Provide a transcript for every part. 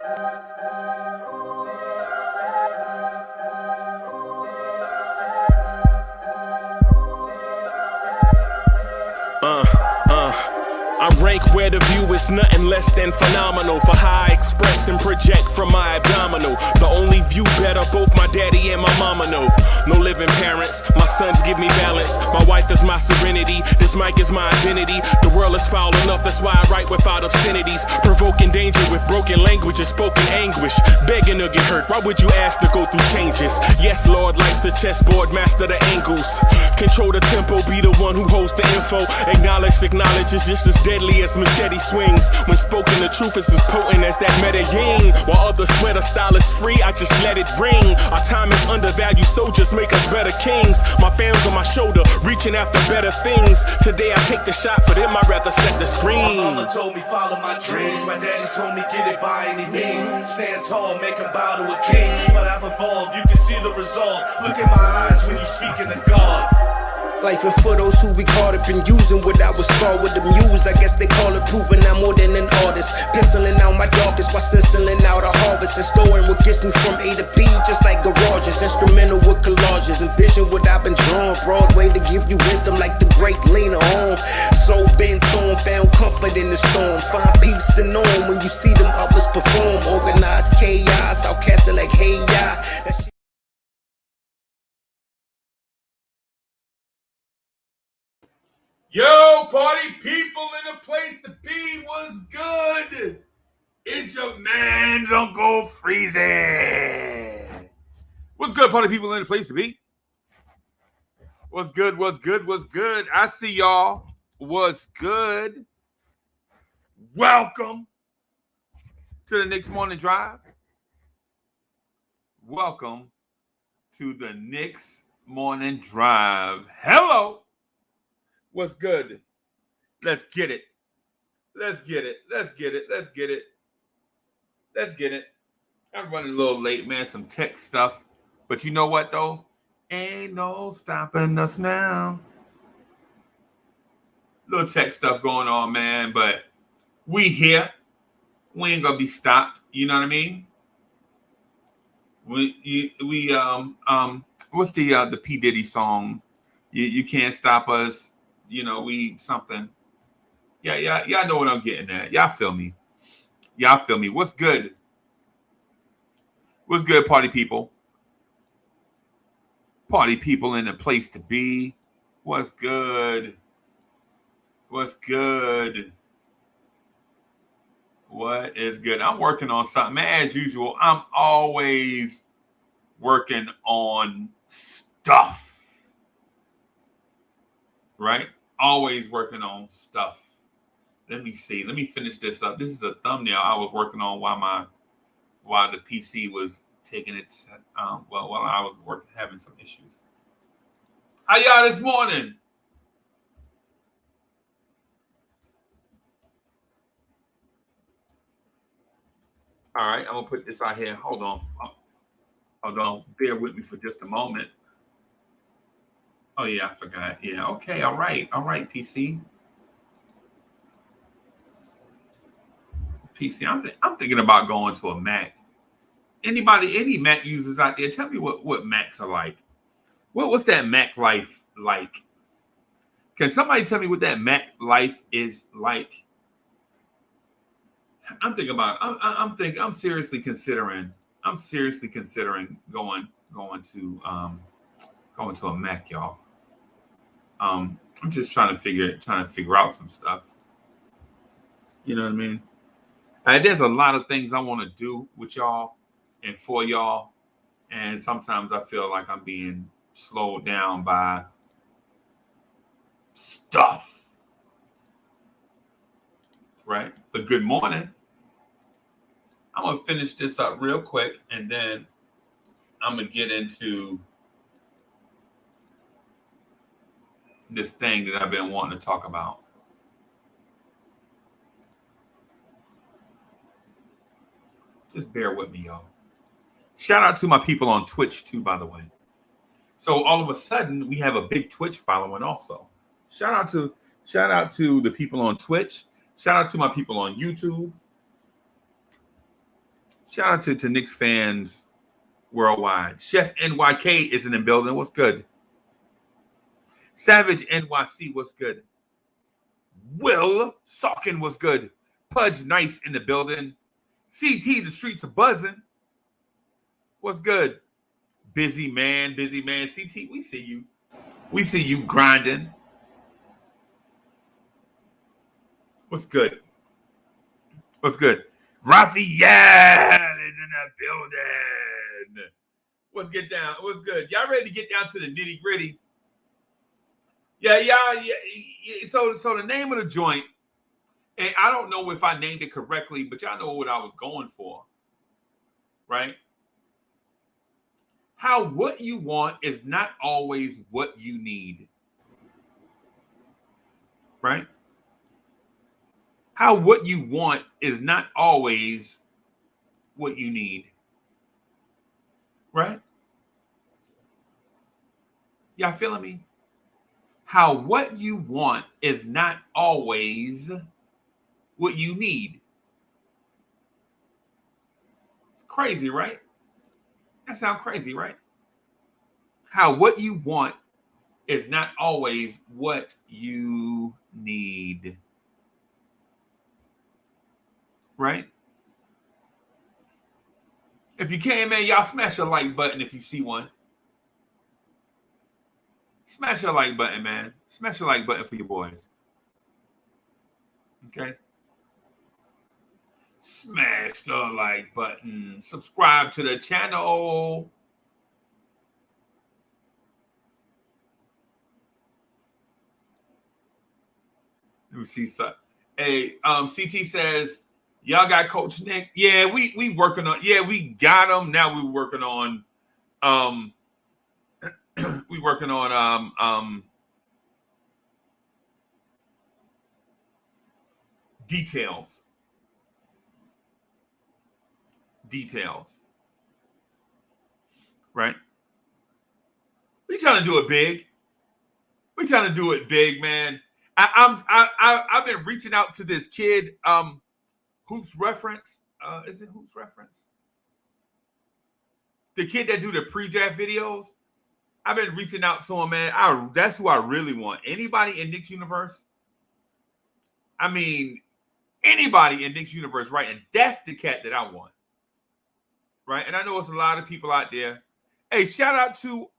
I rank where the view is nothing less than phenomenal. For how I express and project from my abdominal. The only view better, both my daddy and my mama know. No living parents, my sons give me balance. My wife is my serenity, this mic is my identity. The world is foul enough, that's why I write without obscenities. Provoking danger with broken language and spoken anguish. Begging to get hurt, why would you ask to go through changes? Yes, Lord, life's a chessboard, master the angles. Control the tempo, be the one who holds the info. Acknowledge is just as deadly as machete swings. When spoken, the truth is as potent as that Medellin. While others swear the style is free, I just let it ring. Our time is undervalued, soldiers make us better kings. My family's on my shoulder, reaching after better things. Today I take the shot, for them I'd rather set the screen. My mama told me follow my dreams. My daddy told me get it by any means. Stand tall, make him bow to a king. But I've evolved, you can see the result. Look in my eyes when you speaking to God. Life and for those who we caught up in using what I was taught with the muse. I guess they call it proving I'm more than an artist. Penciling out my darkest while stenciling out a harvest. And storing what gets me from A to B just like garages. Instrumental with collages. Envision what I've been drawing. Broadway to give you rhythm like the great Lena Horne. So bent on, found comfort in the storm. Find peace and on when you see them others perform. Organized chaos, I'll cast it like hey ya. Yo, party people in a place to be, what's good? It's your man's Uncle Freezy. What's good, party people in a place to be? What's good, what's good, what's good? I see y'all. What's good? Welcome to the Knicks Morning Drive. Welcome to the Knicks Morning Drive. Hello. What's good? Let's get it. Let's get it. Let's get it. Let's get it. Let's get it. I'm running a little late, man. Some tech stuff. But you know what, though? Ain't no stopping us now. Little tech stuff going on, man. But we here. We ain't gonna be stopped. You know what I mean? What's the P. Diddy song? You can't stop us. You know, we something. Yeah, y'all know what I'm getting at. Y'all feel me. Y'all feel me. What's good? What's good, party people? Party people in the place to be. What's good? What's good? What is good? I'm working on something. As usual, I'm always working on stuff. Right? Always working on stuff. Let me see. Let me finish this up. This is a thumbnail I was working on while the PC was taking its while I was having some issues. How y'all this morning? All right, I'm gonna put this out here. Hold on. Bear with me for just a moment. Oh yeah, I forgot. Yeah, okay, all right, PC. I'm thinking about going to a Mac. Any Mac users out there? Tell me what Macs are like. What's that Mac life like? Can somebody tell me what that Mac life is like? I'm thinking about. I'm seriously considering going to a Mac, y'all. I'm just trying to figure out some stuff. You know what I mean? There's a lot of things I want to do with y'all and for y'all, and sometimes I feel like I'm being slowed down by stuff. Right? But good morning. I'm gonna finish this up real quick, and then I'm gonna get into this thing that I've been wanting to talk about. Just bear with me, y'all. Shout out to my people on Twitch too, by the way. So all of a sudden we have a big Twitch following also. Shout out to the people on Twitch. Shout out to my people on YouTube. Shout out to Knicks fans worldwide. Chef NYK is in the building. What's good? Savage NYC, what's good? Will Salkin, what's good? Pudge Nice in the building. CT, the streets are buzzing. What's good? Busy man. CT, we see you. We see you grinding. What's good? What's good? Raphael is in the building. Let's get down. What's good? Y'all ready to get down to the nitty gritty? Yeah. So the name of the joint, and I don't know if I named it correctly, but y'all know what I was going for, right? How what you want is not always what you need, right? How what you want is not always what you need, right? Y'all feeling me? How what you want is not always what you need. It's crazy, right? That sounds crazy, right? How what you want is not always what you need. Right? If you came in, y'all smash a like button if you see one. Smash a like button, man. Smash a like button for your boys. Okay? Smash the like button. Subscribe to the channel. Let me see something. Hey, CT says, y'all got Coach Nick? Yeah, we working on. Yeah, we got him. Now we're working on. We working on details. Right? We trying to do it big. We trying to do it big, man. I've been reaching out to this kid. Hoops Reference. Is it Hoops Reference? The kid that do the pre-draft videos. I've been reaching out to him, man. That's who I really want. Anybody in Nick's universe? I mean, anybody in Nick's universe, right? And that's the cat that I want. Right? And I know it's a lot of people out there. Hey, shout out to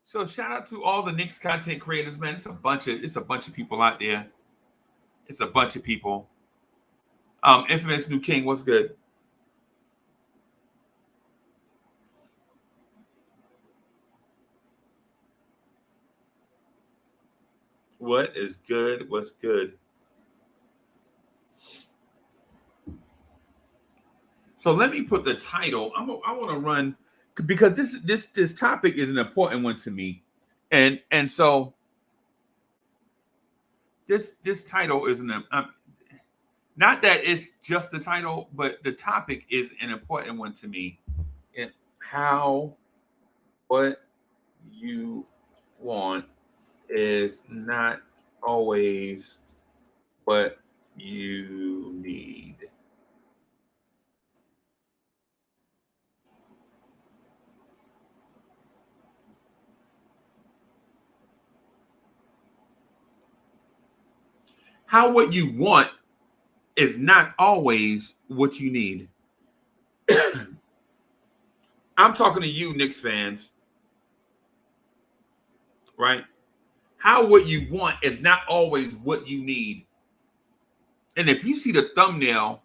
so shout out to all the Knicks content creators, man. It's a bunch of people out there. It's a bunch of people. Infamous New King, what's good? What is good? What's good? So let me put the title. I want to run because this topic is an important one to me, and so this title isn't not that it's just the title, but the topic is an important one to me. And how what you want is not always what you need. How what you want is not always what you need. I'm talking to you, Knicks fans, right? How what you want is not always what you need. And if you see the thumbnail,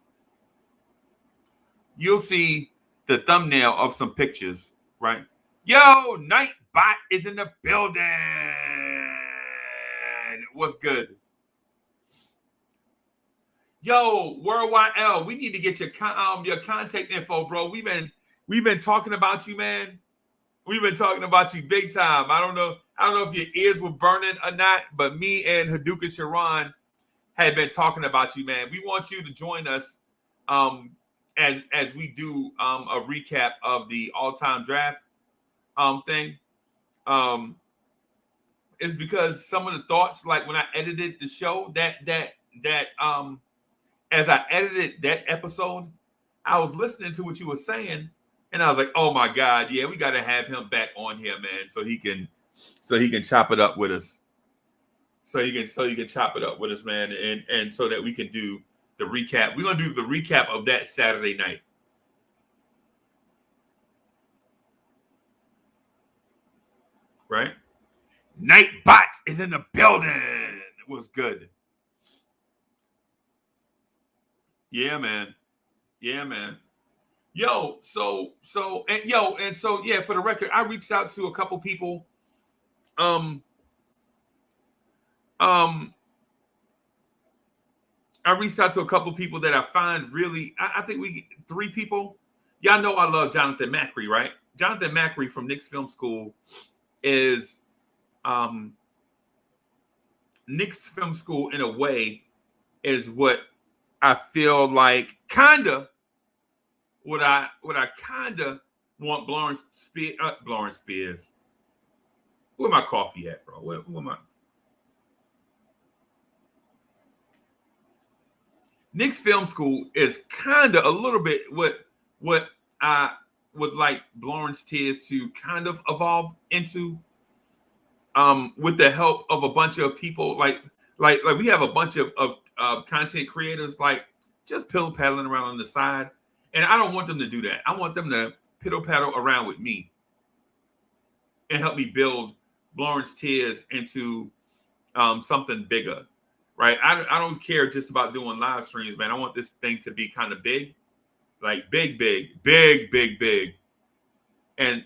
you'll see the thumbnail of some pictures, right? Yo, Nightbot is in the building. What's good? Yo, Worldwide L, we need to get your contact info, bro. We've been talking about you, man. We've been talking about you big time. I don't know if your ears were burning or not, but me and Haduka Sharon had been talking about you, man. We want you to join us as we do a recap of the all-time draft thing. It's because some of the thoughts, like when I edited the show, that as I edited that episode, I was listening to what you were saying, and I was like, "Oh my God, yeah, we got to have him back on here, man, so he can chop it up with us, so he can chop it up with us, man, and so that we can do the recap. We're gonna do the recap of that Saturday night." Right? Nightbot is in the building. It was good. Yeah, man. Yeah, man. Yo, so yeah, for the record, I reached out to a couple people. I reached out to a couple people that I find really, I think three people. Y'all know I love Jonathan Macri, right? Jonathan Macri from Knicks Film School is Knicks Film School in a way is what I feel like what I kinda want Blorange Spears. Where my coffee at, bro? Where my Knicks Film School is kinda a little bit what I would like Blorange Tears to kind of evolve into. With the help of a bunch of people, like we have a bunch of content creators, like just piddle paddling around on the side, and I don't want them to do that. I want them to piddle paddle around with me and help me build Blorange Tears into something bigger, right? I don't care just about doing live streams, man. I want this thing to be kind of big, like big, and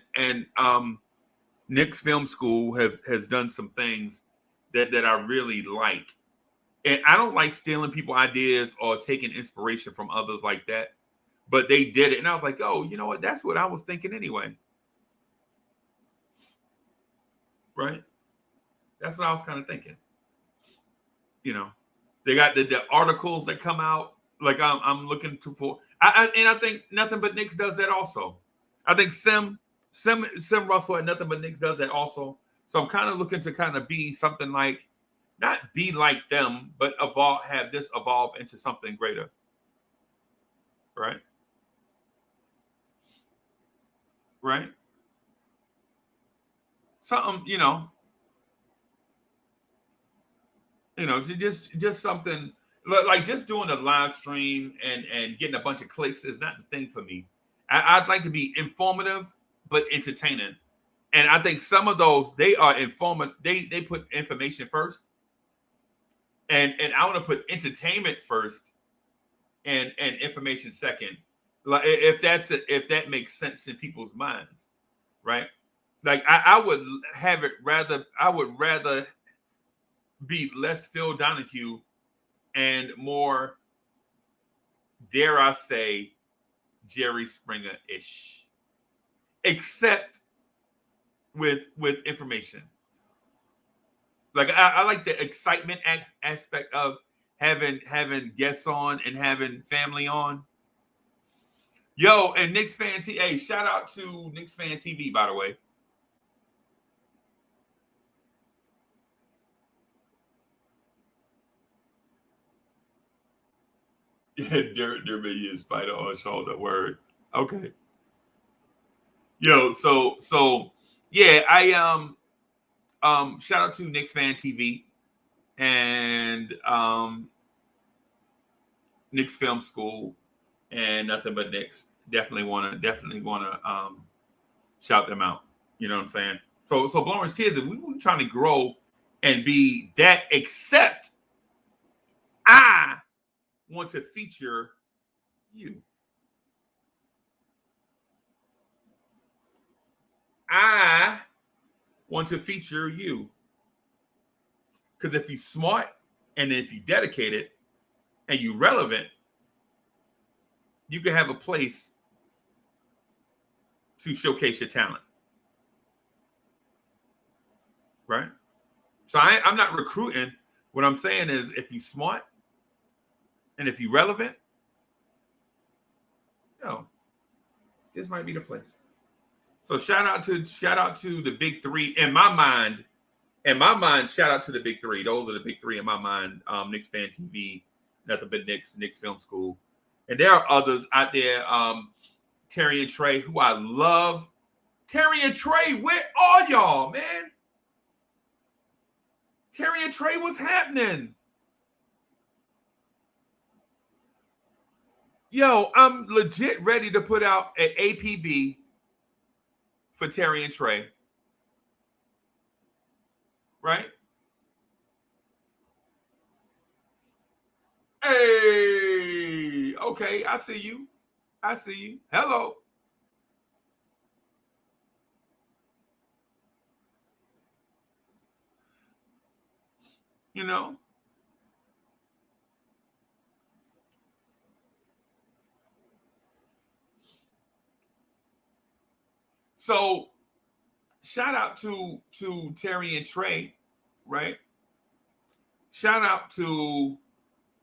Knicks Film School has done some things that I really like. And I don't like stealing people ideas or taking inspiration from others like that. But they did it. And I was like, oh, you know what? That's what I was thinking anyway. Right? That's what I was kind of thinking. You know, they got the articles that come out. Like I'm looking for. And I think Nothing But Knicks does that also. I think Sim Russell at Nothing But Knicks does that also. So I'm kind of looking to kind of be something like, not be like them, but have this evolve into something greater. Right? Right? Something, just something like just doing a live stream and getting a bunch of clicks is not the thing for me. I'd like to be informative but entertaining. And I think some of those, they are informative. They put information first. And I want to put entertainment first and information second. Like if that makes sense in people's minds, right? Like I would rather be less Phil Donahue and more, dare I say, Jerry Springer-ish. Except with information. Like I like the excitement aspect of having guests on and having family on. Yo, and Knicks Fan TV. Hey, shout out to Knicks Fan TV, by the way. Yeah, there may be a spider on shoulder. Word. Okay. Yo, so yeah, I shout out to Knicks Fan TV and Knicks Film School and Nothing But Knicks. Definitely wanna shout them out. You know what I'm saying? So Blorange Tears, we were trying to grow and be that, except I want to feature you. I want to feature you. Because if you're smart and if you're dedicated and you're relevant, you can have a place to showcase your talent. Right? So I'm not recruiting. What I'm saying is if you're smart and if you're relevant, this might be the place. So shout out to the big three. In my mind, In my mind, shout out to the big three. Those are the big three in my mind. Knicks Fan TV, Nothing But Knicks, Knicks Film School. And there are others out there. Terry and Trey, who I love. Terry and Trey, where are y'all, man? Terry and Trey, what's happening? Yo, I'm legit ready to put out an APB for Terry and Trey. Right? Hey, okay, I see you. I see you. Hello. You know? So, shout out to Terry and Trey, right? Shout out to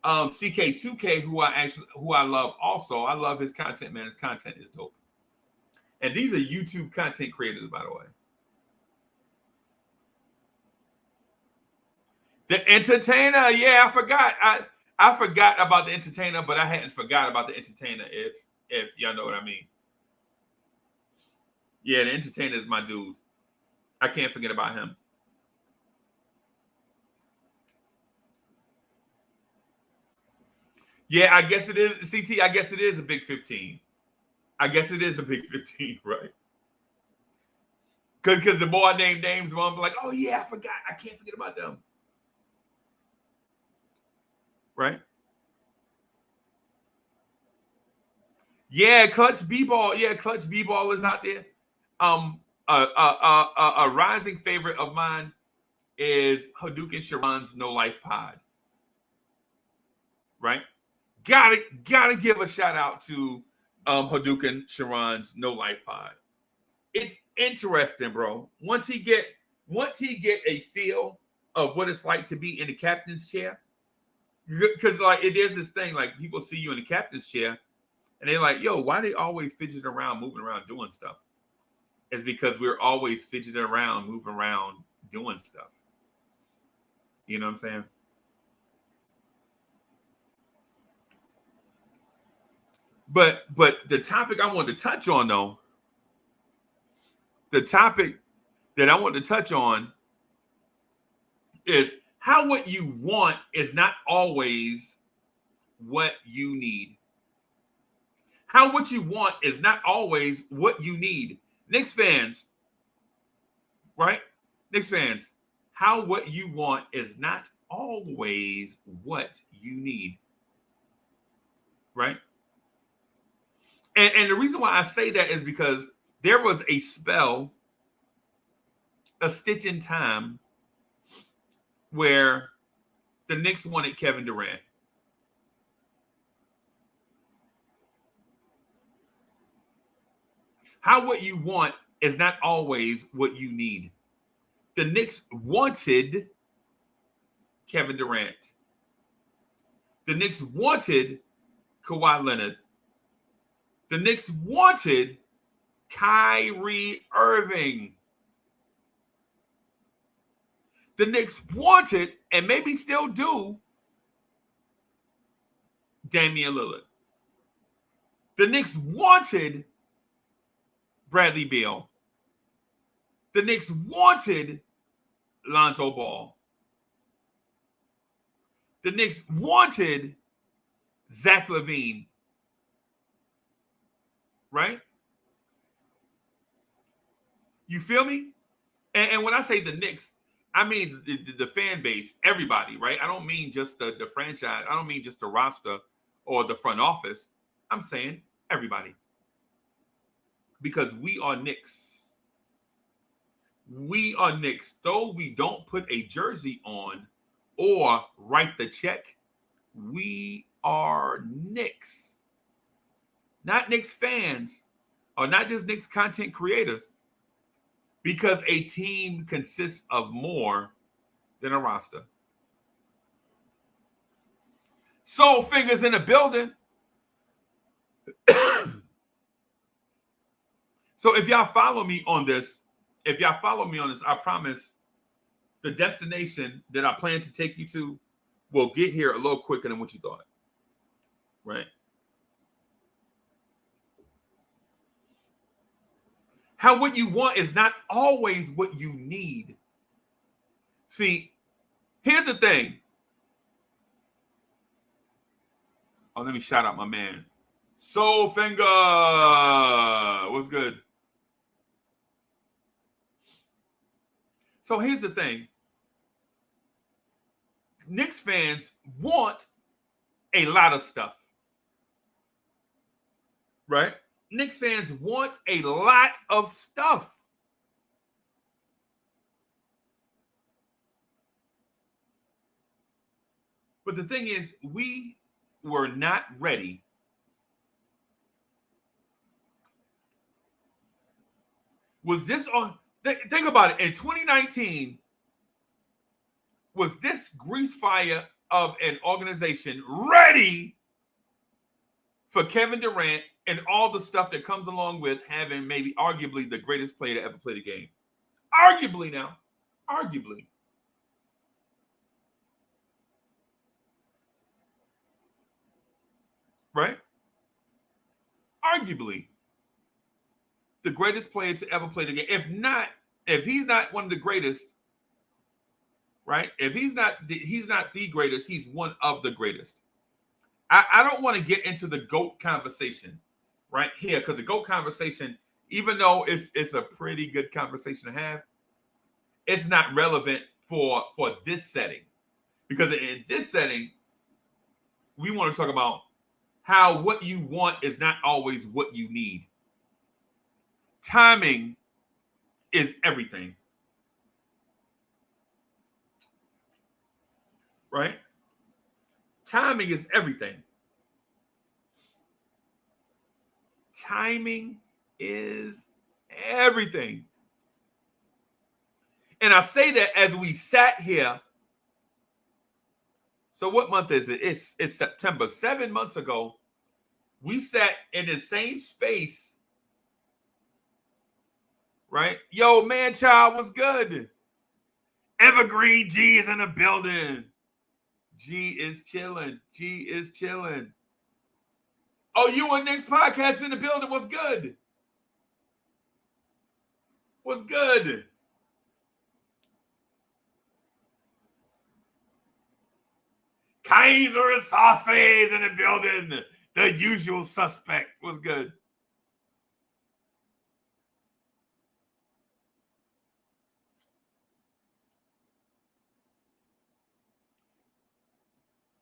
CK2K, who I love also. I love his content, man. His content is dope. And these are YouTube content creators, by the way. The Entertainer, yeah, I forgot. I forgot about the Entertainer, but I hadn't forgot about the Entertainer. If y'all know what I mean. Yeah, the Entertainer is my dude. I can't forget about him. Yeah, I guess it is. CT, I guess it is a big 15. I guess it is a big 15, right? Because the more I name names, the more I'm like, oh, yeah, I forgot. I can't forget about them. Right? Yeah, Clutch B-Ball. Yeah, Clutch B-Ball is out there. A rising favorite of mine is Hadouken Sharon's No Life Pod. Right? Gotta give a shout out to Hadouken Sharon's No Life Pod. It's interesting, bro. Once he get a feel of what it's like to be in the captain's chair, because like it is this thing, like people see you in the captain's chair and they're like, yo, why they always fidgeting around, moving around, doing stuff? It's because we're always fidgeting around, moving around, doing stuff. You know what I'm saying? But the topic I wanted to touch on, though, the topic that I want to touch on is how what you want is not always what you need. How what you want is not always what you need. Knicks fans, right? Knicks fans, how what you want is not always what you need. Right? And the reason why I say that is because there was a spell, a stitch in time, where the Knicks wanted Kevin Durant. How what you want is not always what you need. The Knicks wanted Kevin Durant. The Knicks wanted Kawhi Leonard. The Knicks wanted Kyrie Irving. The Knicks wanted, and maybe still do, Damian Lillard. The Knicks wanted Bradley Beal. The Knicks wanted Lonzo Ball. The Knicks wanted Zach LaVine. Right? You feel me? And when I say the Knicks, I mean the fan base, everybody, right? I don't mean just the franchise. I don't mean just the roster or the front office. I'm saying everybody. Because we are Knicks. We are Knicks. Though we don't put a jersey on or write the check, we are Knicks. Not Knicks fans, or not just Knicks content creators, because a team consists of more than a roster. Soul Fingers in the building. So if y'all follow me on this, I promise the destination that I plan to take you to will get here a little quicker than what you thought. Right? How what you want is not always what you need. See, here's the thing. Oh, let me shout out my man. Soul Finger. What's good? So here's the thing. Knicks fans want a lot of stuff. Right? Knicks fans want a lot of stuff. But the thing is, we were not ready was this on think about it in 2019, was this grease fire of an organization ready for Kevin Durant and all the stuff that comes along with having maybe arguably the greatest player to ever play the game? Arguably now. Arguably. Right? Arguably the greatest player to ever play the game. If he's not one of the greatest, right? If he's not the greatest, he's one of the greatest. I don't want to get into the GOAT conversation right here, because the GOAT conversation, even though it's a pretty good conversation to have, it's not relevant for this setting. Because in this setting, we want to talk about how what you want is not always what you need. Timing is everything. Right? Timing is everything. Timing is everything. And I say that as we sat here. So what month is it? It's September. 7 months ago, we sat in the same space. Right? Yo, man, child, what's good? Evergreen G is in the building. G is chilling. G is chilling. Oh, you and Nick's podcast in the building. What's good? What's good? Kaiser and Sauces in the building. The usual suspect. What's good?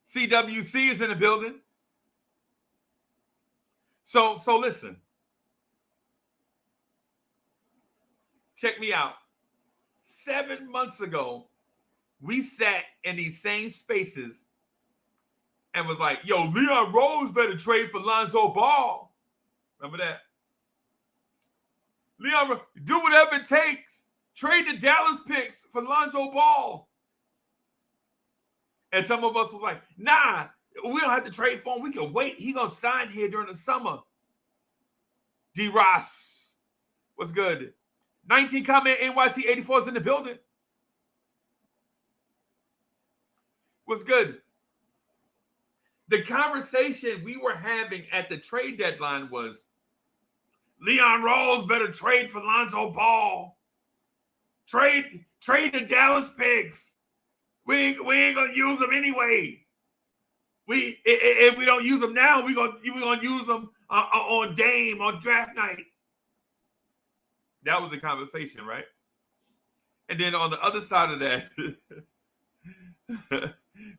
CWC is in the building. So listen. Check me out. 7 months ago, we sat in these same spaces and was like, yo, Leon Rose better trade for Lonzo Ball. Remember that? Leon, do whatever it takes. Trade the Dallas picks for Lonzo Ball. And some of us was like, nah, we don't have to trade for him. We can wait. He going to sign here during the summer. D. Ross, what's good? 19 comment NYC 84 is in the building. What's good? The conversation we were having at the trade deadline was, Leon Rose better trade for Lonzo Ball. Trade the Dallas picks. We ain't gonna use them anyway. If we don't use them now, we're gonna use them on Dame on draft night. That was the conversation, right? And then on the other side of that,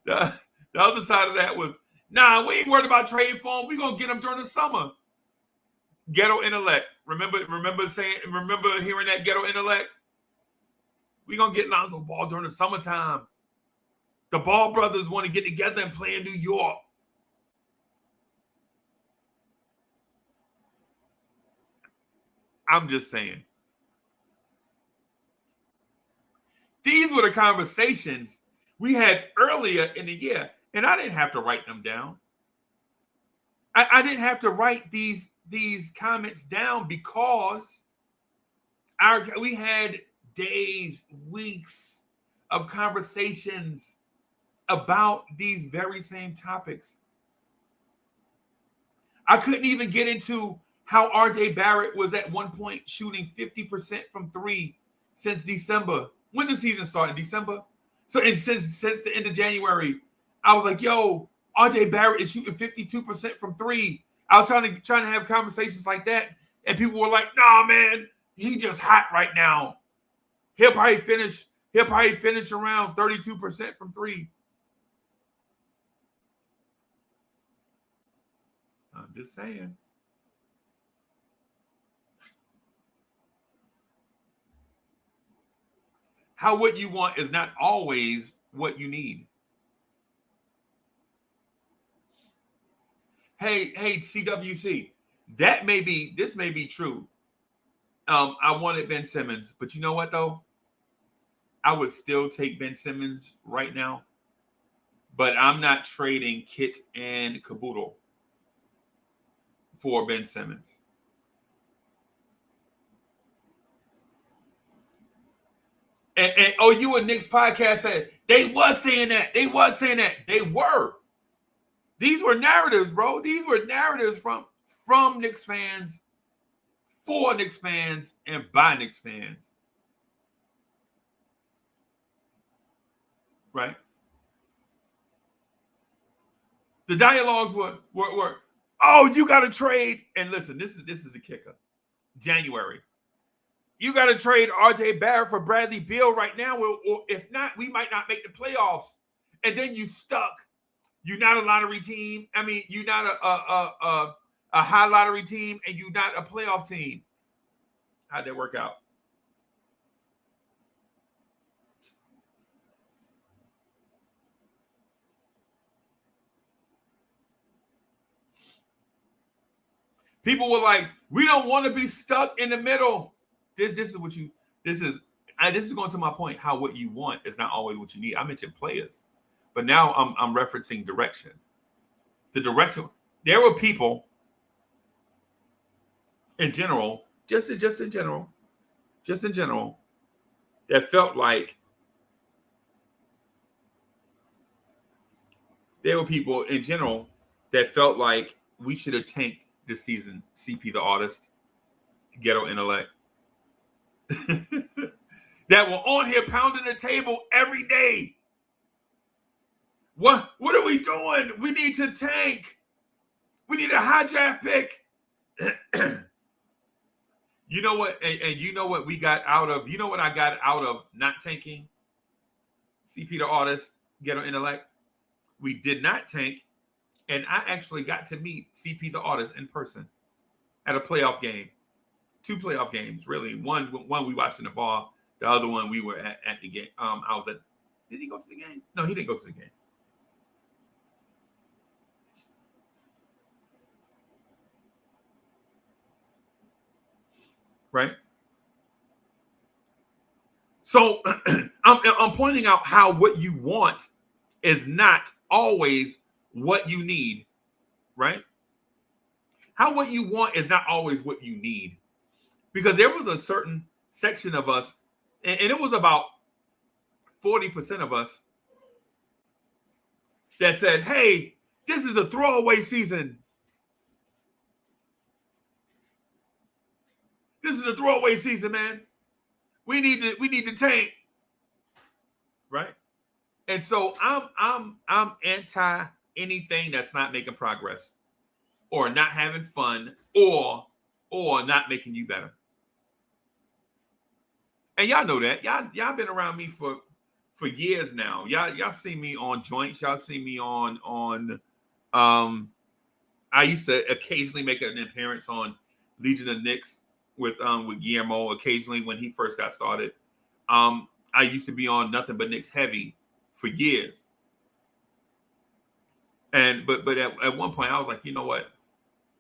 the other side of that was, nah, we ain't worried about trading for them. We're gonna get them during the summer. Ghetto intellect. Remember hearing that ghetto intellect? We're gonna get Lonzo Ball during the summertime. The Ball brothers want to get together and play in New York. I'm just saying. These were the conversations we had earlier in the year, and I didn't have to write them down. I didn't have to write these comments down because we had days, weeks of conversations about these very same topics. I couldn't even get into how RJ Barrett was at one point shooting 50% from three since December. When the season started, December? So and since the end of January, I was like, yo, RJ Barrett is shooting 52% from three. I was trying to have conversations like that, and people were like, nah, man, he just hot right now. He'll probably finish around 32% from three. I'm just saying. How what you want is not always what you need. Hey, CWC, this may be true. I wanted Ben Simmons, but you know what though? I would still take Ben Simmons right now, but I'm not trading kit and caboodle for Ben Simmons. And you and Knicks podcast said they was saying that. They were. These were narratives, bro. These were narratives from Knicks fans, for Knicks fans, and by Knicks fans. Right? The dialogues were oh, you got to trade. And listen, this is the kicker. January. You got to trade RJ Barrett for Bradley Beal right now, or if not, we might not make the playoffs. And then you stuck. You're not a lottery team. I mean, you're not a high lottery team, and you're not a playoff team. How'd that work out? People were like, we don't want to be stuck in the middle. This is going to my point, how what you want is not always what you need. I mentioned players, but now I'm referencing direction. The direction. There were people in general, just in general, that felt like we should have tanked this season. CP the artist, ghetto intellect. That were on here pounding the table every day. What are we doing? We need to tank. We need a high draft pick. You know what? And you know what we got out of? You know what I got out of not tanking? CP the artist, ghetto intellect. We did not tank, and I actually got to meet CP the artist in person at a playoff game. 2 playoff games, really. One we watched in the bar. The other one we were at the game. I was at. Did he go to the game? No, he didn't go to the game. Right. So I'm pointing out how what you want is not always what you need. Right. How what you want is not always what you need. Because there was a certain section of us, and it was about 40% of us, that said, hey, this is a throwaway season. This is a throwaway season, man. We need to tank. Right? And so I'm anti anything that's not making progress, or not having fun, or not making you better. And y'all know that. Y'all been around me for years now. Y'all see me on joints. Y'all see me on I used to occasionally make an appearance on Legion of Knicks with Guillermo occasionally when he first got started. I used to be on Nothing But Knicks Heavy for years. And but at one point I was like, you know what?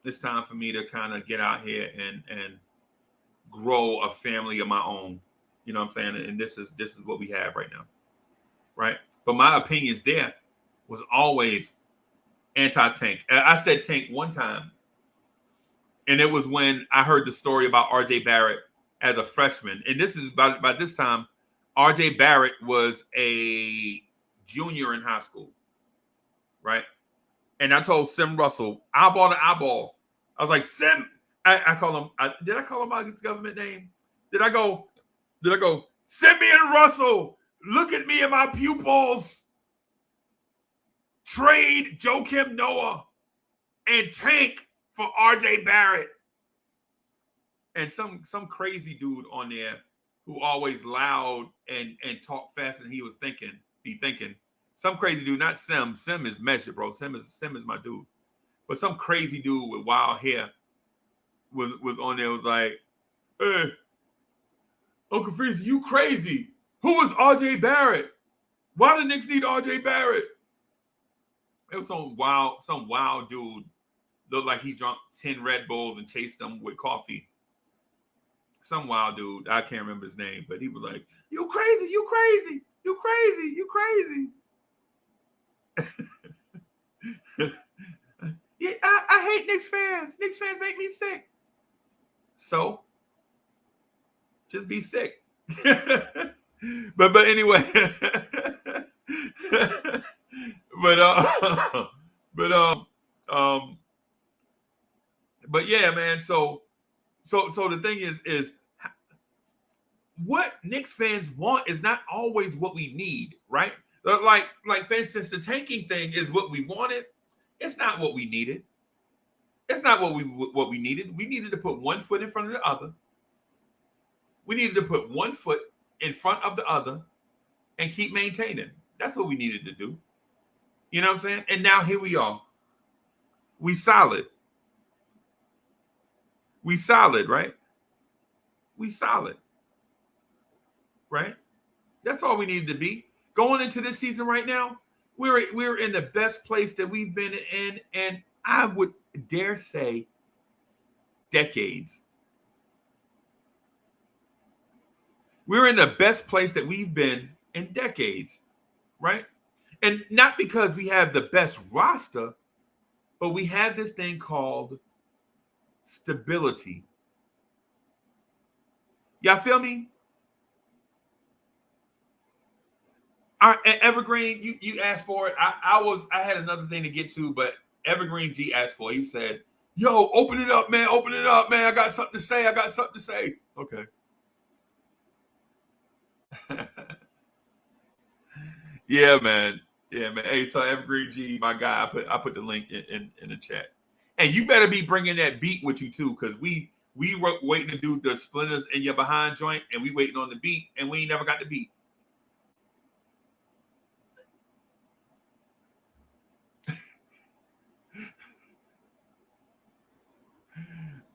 It's time for me to kind of get out here and grow a family of my own. You know what I'm saying? And this is what we have right now. Right? But my opinions there was always anti-tank. I said tank one time. And it was when I heard the story about RJ Barrett as a freshman. And this is by this time, RJ Barrett was a junior in high school, right? And I told Sim Russell, eyeball to eyeball. I was like, Sim, I call him, did I call him by his government name? Did I go, Simeon Russell, look at me and my pupils. Trade Joakim Noah and Tank for RJ Barrett. And some crazy dude on there who always loud and talk faster than he was thinking. Some crazy dude, not Sim. Sim is measured, bro. Sim is my dude. But some crazy dude with wild hair was on there, was like, hey, Uncle Freezy, you crazy. Who was RJ Barrett? Why the Knicks need RJ Barrett? It was some wild dude. Looked like he drank 10 Red Bulls and chased them with coffee. Some wild dude. I can't remember his name, but he was like, you crazy, you crazy, you crazy, you crazy. Yeah, I hate Knicks fans. Knicks fans make me sick. So, just be sick. but anyway. But yeah, man. So the thing is what Knicks fans want is not always what we need, right? Like for instance, the tanking thing is what we wanted. It's not what we needed. It's not what we needed. We needed to put one foot in front of the other. We needed to put one foot in front of the other and keep maintaining. That's what we needed to do. You know what I'm saying? And now here we are. We solid. We solid, right? We solid. Right? That's all we needed to be. Going into this season right now, we're in the best place that we've been in, and I would dare say decades. We're in the best place that we've been in decades, right? And not because we have the best roster, but we have this thing called stability. Y'all feel me? All right, Evergreen, you asked for it. I had another thing to get to, but Evergreen G asked for it. He said, yo, open it up, man. Open it up, man. I got something to say. Okay. Yeah, man. Hey, so Evergreen G, my guy, I put the link in the chat. And you better be bringing that beat with you too, because we were waiting to do the Splinters in Your Behind joint, and we waiting on the beat, and we ain't never got the beat.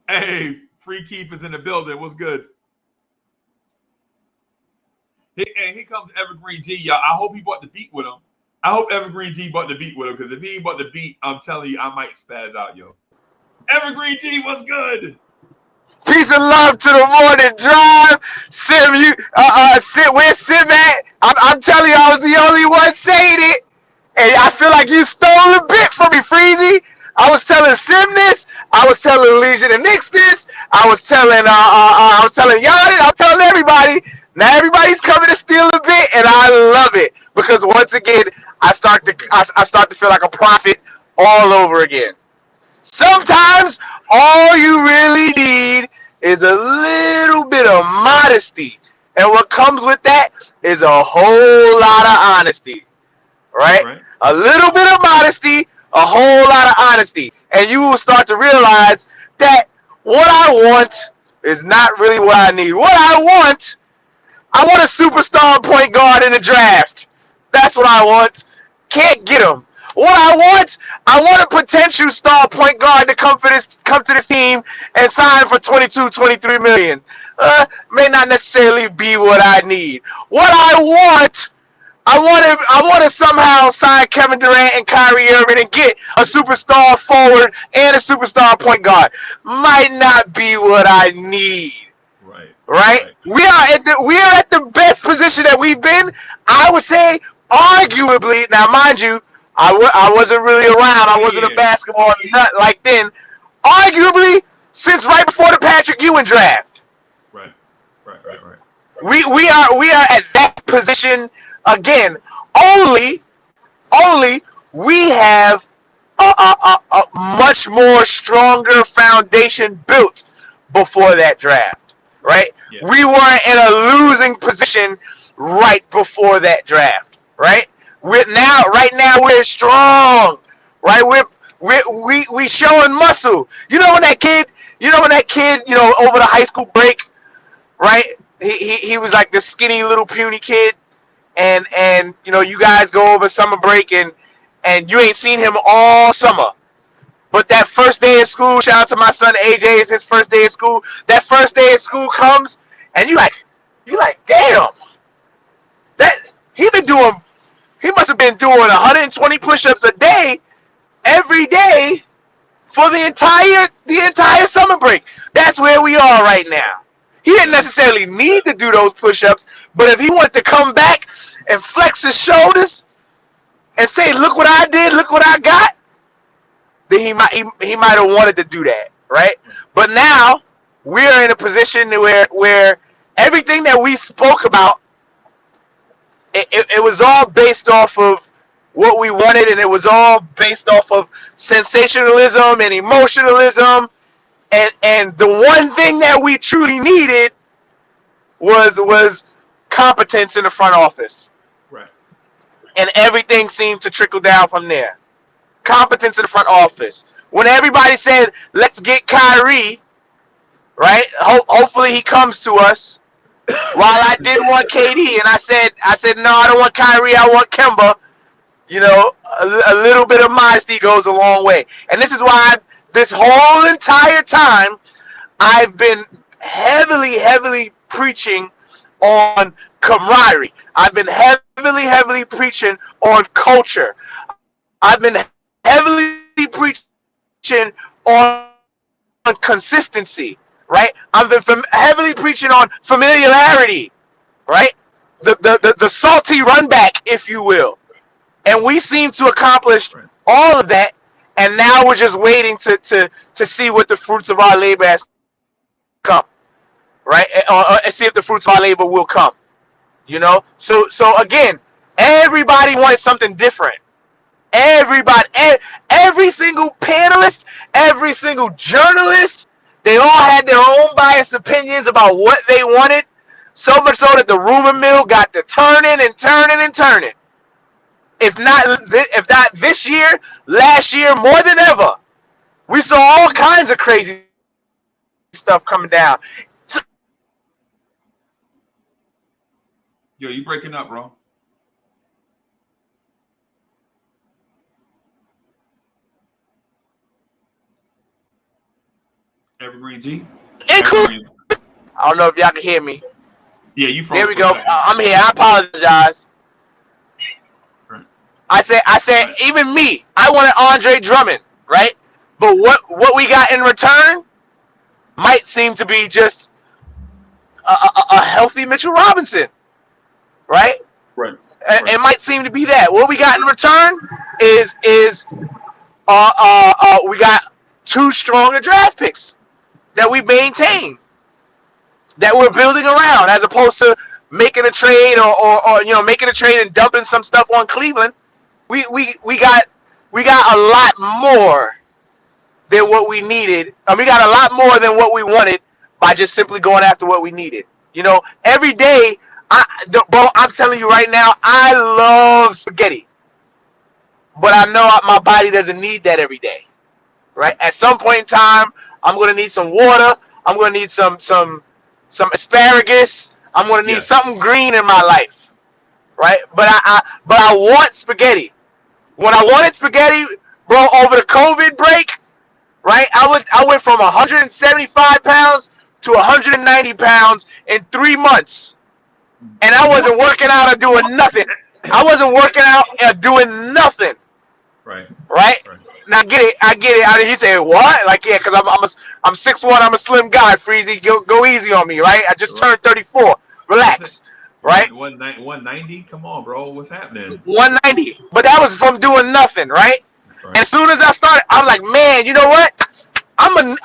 Hey, Free Keith is in the building. What's good? And here comes Evergreen G, y'all. I hope he bought the beat with him. I hope Evergreen G bought the beat with him, because if he ain't bought the beat, I'm telling you, I might spaz out, yo. Evergreen G, what's good? Peace and love to the morning drive. Sim, where's Sim at? I'm telling you, I was the only one saying it. And I feel like you stole a bit from me, Freezy. I was telling Sim this. I was telling Legion and Knicks this. I was telling y'all this. I'm telling everybody. Now everybody's coming to steal a bit, and I love it, because once again, I start to feel like a prophet all over again. Sometimes all you really need is a little bit of modesty, and what comes with that is a whole lot of honesty, right? A little bit of modesty, a whole lot of honesty, and you will start to realize that what I want is not really what I need. What I want a superstar point guard in the draft. That's what I want. Can't get him. What I want a potential star point guard to come to this team and sign for 22, 23 million. May not necessarily be what I need. What I want to somehow sign Kevin Durant and Kyrie Irving and get a superstar forward and a superstar point guard. Might not be what I need. Right? We are at the best position that we've been. I would say, arguably. Now, mind you, I wasn't really around. I wasn't a basketball nut like then. Arguably, since right before the Patrick Ewing draft. Right. We are at that position again. Only we have a much more stronger foundation built before that draft, right? Yeah. We weren't in a losing position right before that draft, right? Right now we're strong, right? We showing muscle. You know when that kid, over the high school break, right? He was like this skinny little puny kid, and you guys go over summer break and you ain't seen him all summer. But that first day of school, shout out to my son AJ, it's his first day of school. That first day of school comes, and you like, damn, he must have been doing 120 push-ups a day, every day, for the entire summer break. That's where we are right now. He didn't necessarily need to do those push-ups, but if he wanted to come back and flex his shoulders and say, look what I did, look what I got, then he might have wanted to do that, right? But now we're in a position where everything that we spoke about, it was all based off of what we wanted, and it was all based off of sensationalism and emotionalism, and the one thing that we truly needed was competence in the front office. Right. And everything seemed to trickle down from there. Competence in the front office. When everybody said, let's get Kyrie, right? Hopefully he comes to us. While I didn't want KD, and I said, no, I don't want Kyrie, I want Kemba. A little bit of modesty goes a long way. And this is why this whole entire time I've been heavily preaching on camaraderie. I've been heavily preaching on culture. I've been heavily preaching on consistency, right? I've been heavily preaching on familiarity, right? The salty run back, if you will. And we seem to accomplish all of that, and now we're just waiting to see what the fruits of our labor has come, right? Or see if the fruits of our labor will come, So again, everybody wants something different. Everybody, every single panelist, every single journalist, they all had their own biased opinions about what they wanted, so much so that the rumor mill got to turning and turning and turning. If not this year, last year, more than ever, we saw all kinds of crazy stuff coming down. Yo, you breaking up, bro? Evergreen G? Include. I don't know if y'all can hear me. Yeah, you from. There we go. I'm here. I apologize. Right. I said, even me, I wanted Andre Drummond, right? But what we got in return might seem to be just a healthy Mitchell Robinson, right? Right. It might seem to be that. What we got in return is we got 2 stronger draft picks that we maintain, that we're building around, as opposed to making a trade or making a trade and dumping some stuff on Cleveland. We got a lot more than what we needed. We got a lot more than what we wanted by just simply going after what we needed. Every day, bro, I'm telling you right now, I love spaghetti, but I know my body doesn't need that every day, right? At some point in time, I'm going to need some water. I'm going to need some asparagus. I'm going to need something green in my life, right? But I want spaghetti. When I wanted spaghetti, bro, over the COVID break, right? I went from 175 pounds to 190 pounds in 3 months, and I wasn't working out or doing nothing. I wasn't working out or doing nothing. Right. Now I get it. He said, what? Like, yeah, because I'm 6'1", I'm a slim guy. Freezy, go easy on me, right? I just turned 34. Relax, right? 190? Come on, bro. What's happening? 190. But that was from doing nothing, right? And as soon as I started, I was like, man, you know what? I want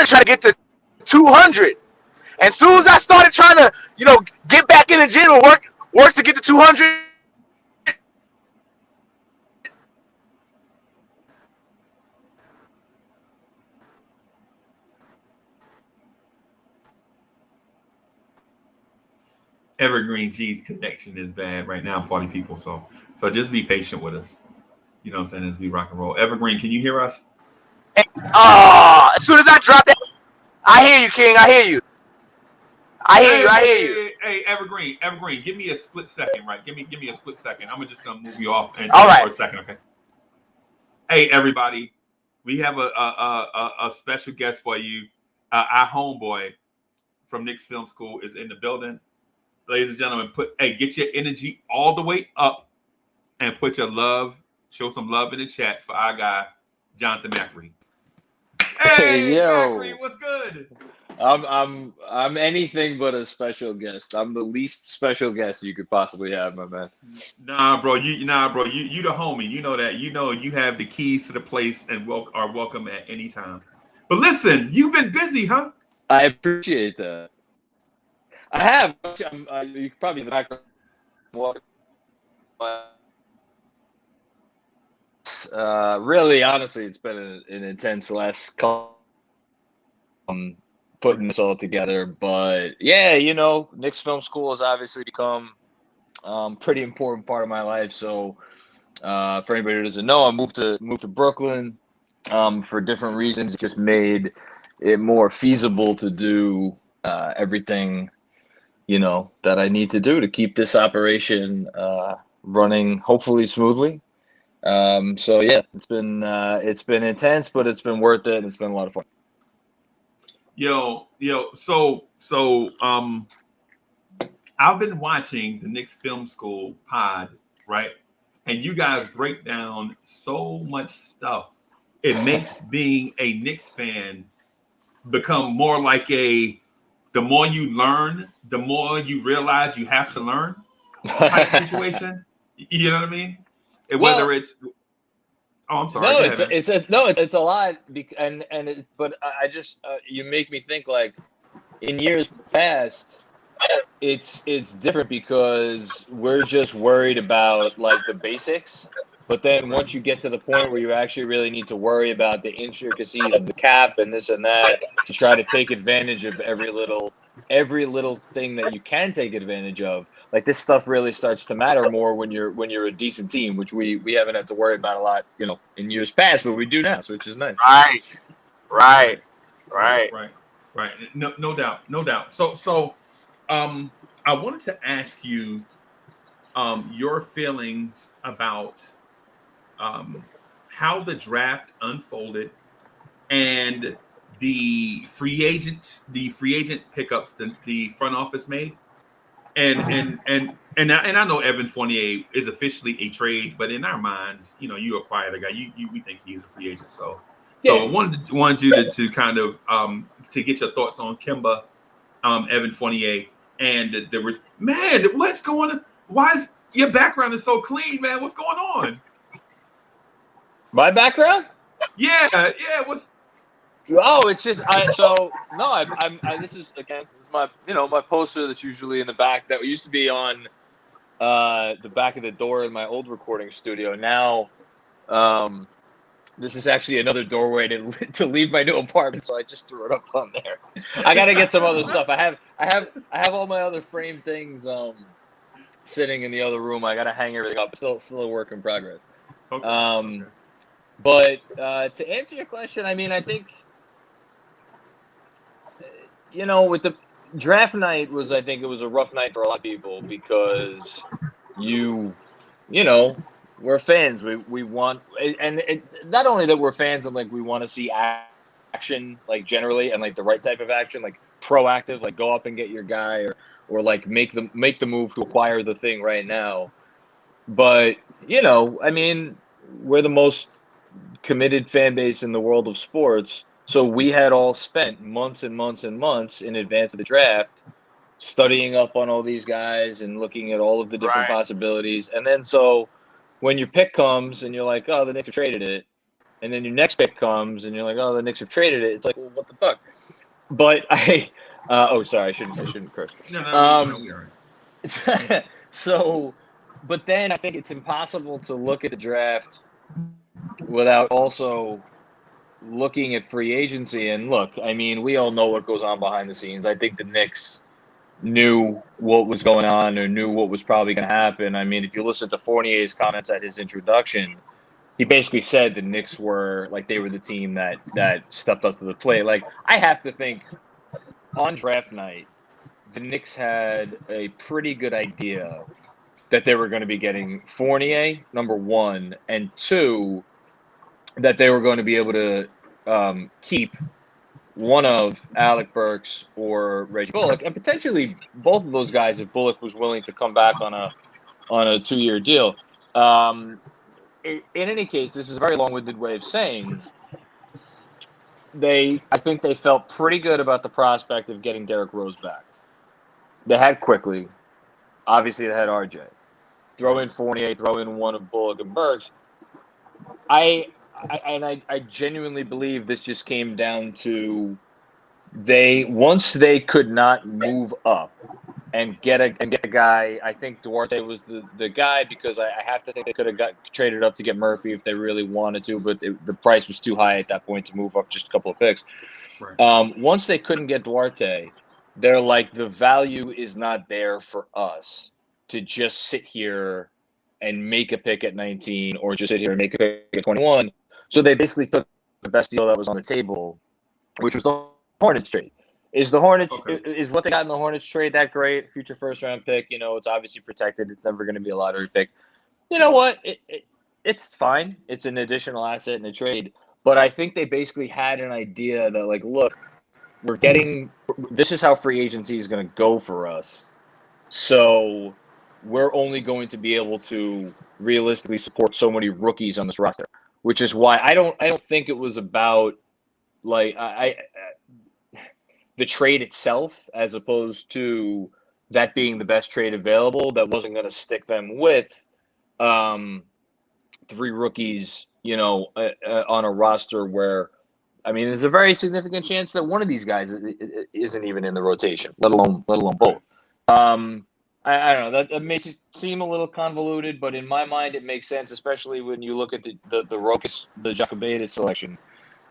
to try to get to 200. As soon as I started trying to, get back in the gym and work to get to 200. Evergreen G's connection is bad right now, party people. So just be patient with us. You know what I'm saying? As we rock and roll. Evergreen, can you hear us? As soon as I drop that, I hear you, King. I hear you. I hear you. Hey, Evergreen, give me a split second, right? Give me a split second. I'm just gonna move you off and All right. for a second, okay? Hey, everybody, we have a special guest for you. Our homeboy from Knicks Film School is in the building. Ladies and gentlemen, get your energy all the way up and put your love, show some love in the chat for our guy, Jonathan Macri. Hey, yo, Macri, what's good? I'm anything but a special guest. I'm the least special guest you could possibly have, my man. Nah, bro, you the homie. You know that. You know you have the keys to the place and are welcome at any time. But listen, you've been busy, huh? I appreciate that. I have. You probably in the background. Really, honestly, it's been an intense last couple. Putting this all together, but yeah, Knicks Film School has obviously become pretty important part of my life. So for anybody who doesn't know, I moved to Brooklyn for different reasons. It just made it more feasible to do everything that I need to do to keep this operation running hopefully smoothly. So yeah, it's been intense, but it's been worth it, and it's been a lot of fun. Yo, so I've been watching the Knicks Film School pod, right? And you guys break down so much stuff. It makes being a Knicks fan become more like the more you learn, the more you realize you have to learn type situation. You know what I mean? Whether it's oh, I'm sorry. No, it's a lot, but I just you make me think like in years past, it's different because we're just worried about like the basics, but then once you get to the point where you actually really need to worry about the intricacies of the cap and this and that to try to take advantage of every little thing that you can take advantage of. Like this stuff really starts to matter more when you're a decent team, which we haven't had to worry about a lot, in years past, but we do now, so which is nice. Right. No doubt. So, I wanted to ask you, your feelings about, how the draft unfolded and the free agent pickups the front office made. And I know Evan Fournier is officially a trade, but in our minds, you acquired a guy. We think he's a free agent. So I wanted you to kind of to get your thoughts on Kemba, Evan Fournier, and man, what's going on? Why is your background is so clean, man? What's going on? My background? Yeah. It's just this is my my poster that's usually in the back that used to be on the back of the door in my old recording studio. Now this is actually another doorway to leave my new apartment, so I just threw it up on there. I got to get some other stuff. I have all my other framed things sitting in the other room. I got to hang everything up. Still a work in progress. Okay. But to answer your question, I mean, I think with the draft night I think it was a rough night for a lot of people because we're fans. We want, and not only that we're fans and like we want to see action like generally and like the right type of action, like proactive, like go up and get your guy or like make the move to acquire the thing right now. But I mean, we're the most committed fan base in the world of sports. So we had all spent months and months and months in advance of the draft studying up on all these guys and looking at all of the different possibilities. And then so when your pick comes and you're like, oh, the Knicks have traded it. And then your next pick comes and you're like, oh, the Knicks have traded it. It's like, well, what the fuck? But Sorry, I shouldn't curse. No, we are. So, but then I think it's impossible to look at the draft without also looking at free agency. And look, I mean, we all know what goes on behind the scenes. I think the Knicks knew what was going on or knew what was probably going to happen. I mean, if you listen to Fournier's comments at his introduction, he basically said the Knicks were like they were the team that stepped up to the plate. Like, I have to think on draft night, the Knicks had a pretty good idea that they were going to be getting Fournier, number one, and two, that they were going to be able to keep one of Alec Burks or Reggie Bullock, and potentially both of those guys if Bullock was willing to come back on a 2-year deal. In any case, this is a very long-winded way of saying I think they felt pretty good about the prospect of getting Derrick Rose back. They had Quickly. Obviously, they had RJ. Throw in Fournier, throw in one of Bullock and Burks. I genuinely believe this just came down to once they could not move up and get a guy. I think Duarte was the guy because I have to think they could have got traded up to get Murphy if they really wanted to, but the price was too high at that point to move up just a couple of picks. Right. Once they couldn't get Duarte, they're like, the value is not there for us to just sit here and make a pick at 19 or just sit here and make a pick at 21. So they basically took the best deal that was on the table, which was the Hornets trade. Is what they got in the Hornets trade that great? Future first round pick, it's obviously protected. It's never going to be a lottery pick. You know what? It's fine. It's an additional asset in a trade. But I think they basically had an idea that, like, look, this is how free agency is going to go for us. So we're only going to be able to realistically support so many rookies on this roster, which is why I don't think it was about like the trade itself, as opposed to that being the best trade available that wasn't going to stick them with 3 rookies, on a roster where, I mean, there's a very significant chance that one of these guys isn't even in the rotation, let alone both. I don't know. That makes it seem a little convoluted, but in my mind, it makes sense, especially when you look at the Rokas, the Jacobatis selection,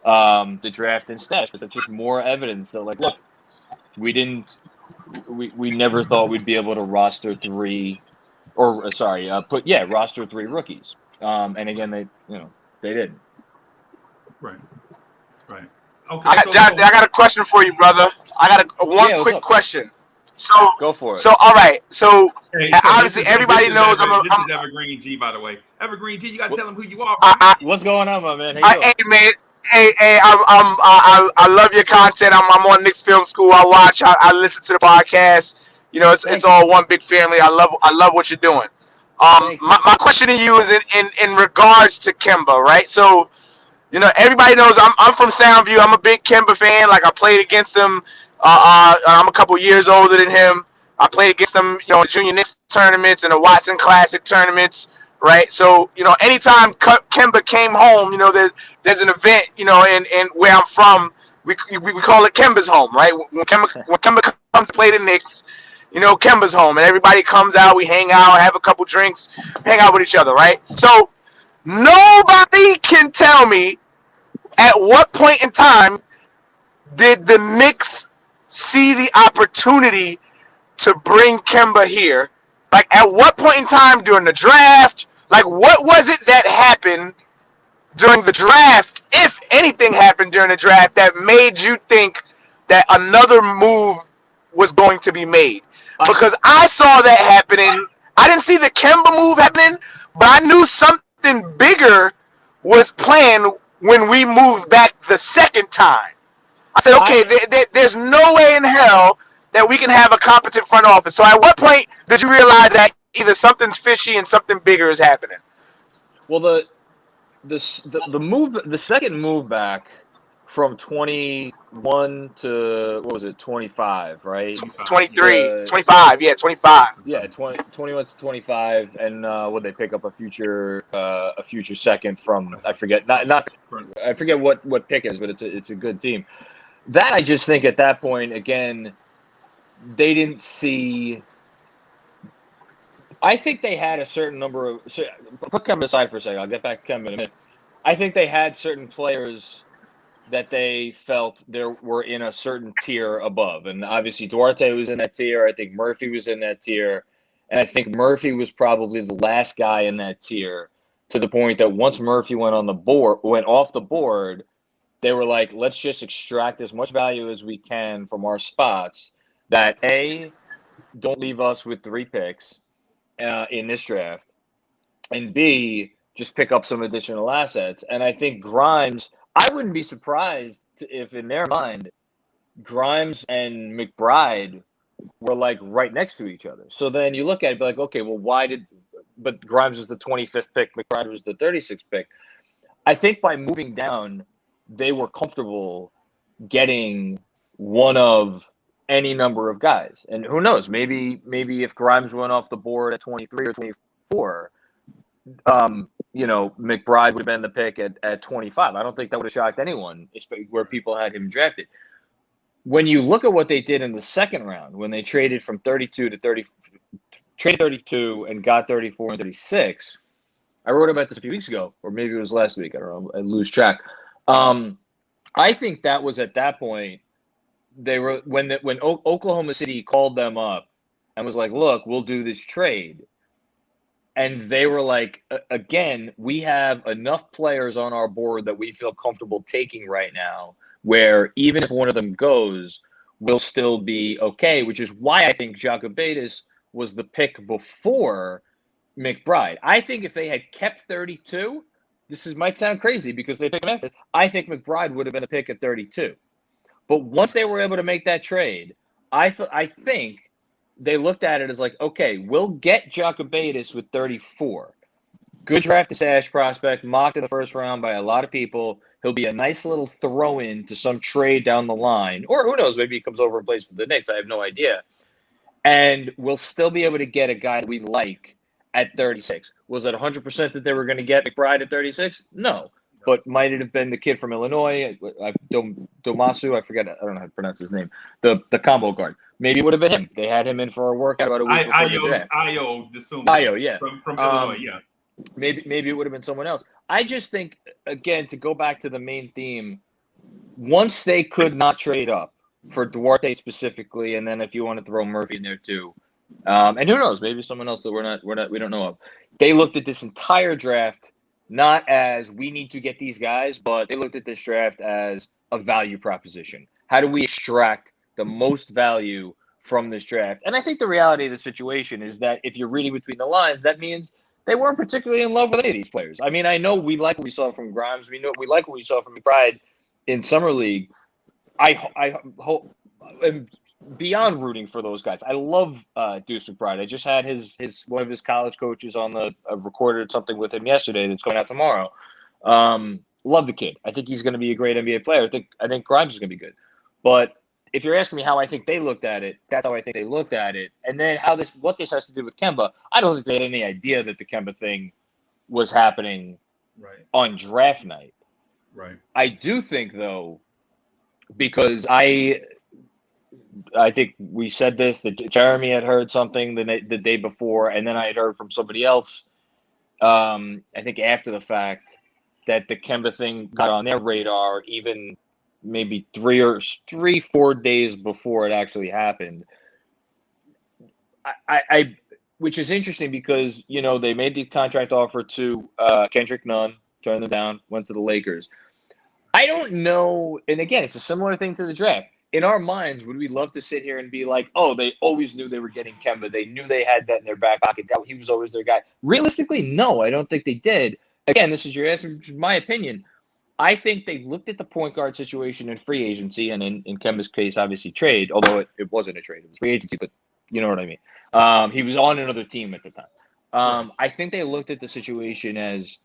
the draft and stats, because it's just more evidence that, like, look, we never thought we'd be able to roster 3 rookies. And again, they didn't. Right. Okay. I got a question for you, brother. I got one quick question. So go for it. So all right. So, obviously this is everybody knows this is Evergreen G, by the way. Evergreen G, you gotta tell them who you are. What's going on, my man? Hey man. Hey, I love your content. I'm on Knicks Film School. I watch. I listen to the podcast. It's all one big family. I love what you're doing. My question to you is in regards to Kemba, right? So, everybody knows I'm from Soundview. I'm a big Kemba fan. Like, I played against him. I'm a couple years older than him. I played against him, in junior Knicks tournaments and the Watson Classic tournaments, right? So, anytime Kemba came home, there's an event, and where I'm from, we call it Kemba's home, right? When Kemba comes to play the Knicks, Kemba's home, and everybody comes out. We hang out, have a couple drinks, hang out with each other, right? So nobody can tell me at what point in time did the Knicks see the opportunity to bring Kemba here. Like, at what point in time during the draft? Like, what was it that happened during the draft, if anything happened during the draft, that made you think that another move was going to be made? Because I saw that happening. I didn't see the Kemba move happening, but I knew something bigger was planned when we moved back the second time. I said, okay, there's no way in hell that we can have a competent front office. So at what point did you realize that either something's fishy and something bigger is happening? Well, the second move back from 21 to, what was it, 25, right? 23, 25, yeah, 25. Yeah, 21 to 25, and would they pick up a future second from, I forget what pick is, but it's a good team. That, I just think at that point, again, they didn't see. I think they had a certain number of. So, put Kemba aside for a second. I'll get back to Kemba in a minute. I think they had certain players that they felt there were in a certain tier above, and obviously Duarte was in that tier. I think Murphy was in that tier, and I think Murphy was probably the last guy in that tier. To the point that once Murphy went off the board, they were like, let's just extract as much value as we can from our spots. That don't leave us with 3 picks in this draft, and B, just pick up some additional assets. And I think Grimes, I wouldn't be surprised if in their mind, Grimes and McBride were like right next to each other. So then you look at it, be like, okay, well, but Grimes was the 25th pick, McBride was the 36th pick. I think by moving down, they were comfortable getting one of any number of guys. And who knows, maybe if Grimes went off the board at 23 or 24, McBride would have been the pick at 25. I don't think that would have shocked anyone, where people had him drafted. When you look at what they did in the second round, when they traded from 32 to 30, traded 32 and got 34 and 36, I wrote about this a few weeks ago, or maybe it was last week. I don't know. I lose track. I think that was at that point they were when Oklahoma City called them up and was like, "Look, we'll do this trade." And they were like, again, we have enough players on our board that we feel comfortable taking right now, where even if one of them goes, we'll still be okay, which is why I think Jacobitis was the pick before McBride. I think if they had kept 32, might sound crazy because they picked him after. I think McBride would have been a pick at 32. But once they were able to make that trade, I think they looked at it as like, okay, we'll get Jacobitis with 34. Good draft stash prospect, mocked in the first round by a lot of people. He'll be a nice little throw-in to some trade down the line. Or who knows, maybe he comes over and plays for the Knicks. I have no idea. And we'll still be able to get a guy that we like at 36. Was it 100% that they were going to get McBride at 36? No. But might it have been the kid from Illinois, Domasu? I forget. I don't know how to pronounce his name. The combo guard. Maybe it would have been him. They had him in for a workout about a week before the draft. Ayo, yeah. From Illinois, yeah. Maybe it would have been someone else. I just think, again, to go back to the main theme, once they could not trade up for Duarte specifically, and then if you want to throw Murphy in there too, and who knows, maybe someone else that we don't know of. They looked at this entire draft not as we need to get these guys, but they looked at this draft as a value proposition. How do we extract the most value from this draft? And I think the reality of the situation is that if you're reading between the lines, that means they weren't particularly in love with any of these players. I mean, I know we like what we saw from Grimes. We like what we saw from McBride in Summer League. I hope, and beyond rooting for those guys, I love Deuce McBride. I just had one of his college coaches on recorded something with him yesterday that's going out tomorrow. Love the kid. I think he's going to be a great NBA player. I think Grimes is going to be good. But if you're asking me how I think they looked at it, that's how I think they looked at it. And then what this has to do with Kemba, I don't think they had any idea that the Kemba thing was happening on draft night. Right. I do think, though, because I think we said this, that Jeremy had heard something the day before, and then I had heard from somebody else, I think after the fact, that the Kemba thing got on their radar even maybe 3-4 days before it actually happened. I which is interesting because, they made the contract offer to Kendrick Nunn, turned them down, went to the Lakers. I don't know, and again, it's a similar thing to the draft. In our minds, would we love to sit here and be like, oh, they always knew they were getting Kemba. They knew they had that in their back pocket. That he was always their guy. Realistically, no, I don't think they did. Again, this is your answer, my opinion. I think they looked at the point guard situation in free agency, and in Kemba's case, obviously trade, although it wasn't a trade. It was free agency, but you know what I mean. He was on another team at the time. I think they looked at the situation as,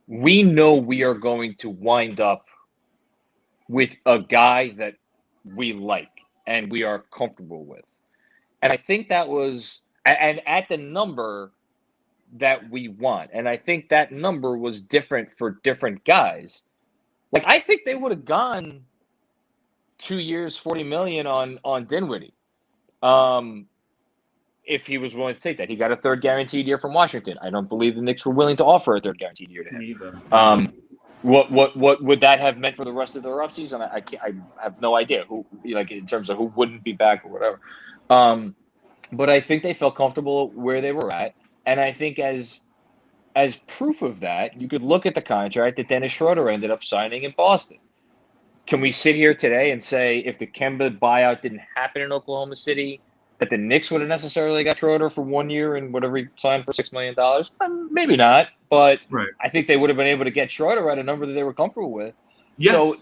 we know we are going to wind up with a guy that we like and we are comfortable with. And I think that was, and at the number that we want. And I think that number was different for different guys. Like, I think they would have gone 2 years, $40 million on Dinwiddie. if he was willing to take that. He got a third guaranteed year from Washington. I don't believe the Knicks were willing to offer a third guaranteed year to him. Neither. What would that have meant for the rest of their offseason? I have no idea who, like, in terms of who wouldn't be back or whatever. But I think they felt comfortable where they were at, and I think as proof of that, you could look at the contract that Dennis Schroeder ended up signing in Boston. Can we sit here today and say if the Kemba buyout didn't happen in Oklahoma City, that the Knicks would have necessarily got Schroeder for 1 year and whatever he signed for $6 million? Maybe not, but Right. I think they would have been able to get Schroeder at a number that they were comfortable with. Yes. So,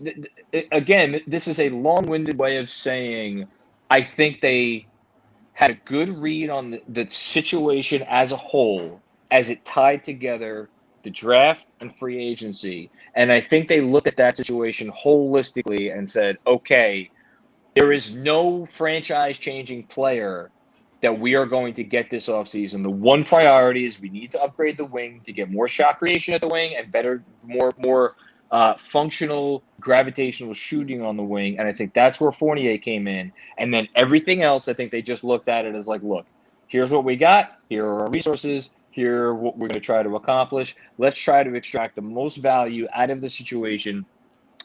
again, this is a long-winded way of saying I think they had a good read on the situation as a whole as it tied together the draft and free agency. And I think they looked at that situation holistically and said, okay, there is no franchise-changing player that we are going to get this offseason. The one priority is we need to upgrade the wing to get more shot creation at the wing and better, more functional gravitational shooting on the wing. And I think that's where Fournier came in. And then everything else, I think they just looked at it as like, look, here's what we got. Here are our resources. Here are what we're going to try to accomplish. Let's try to extract the most value out of the situation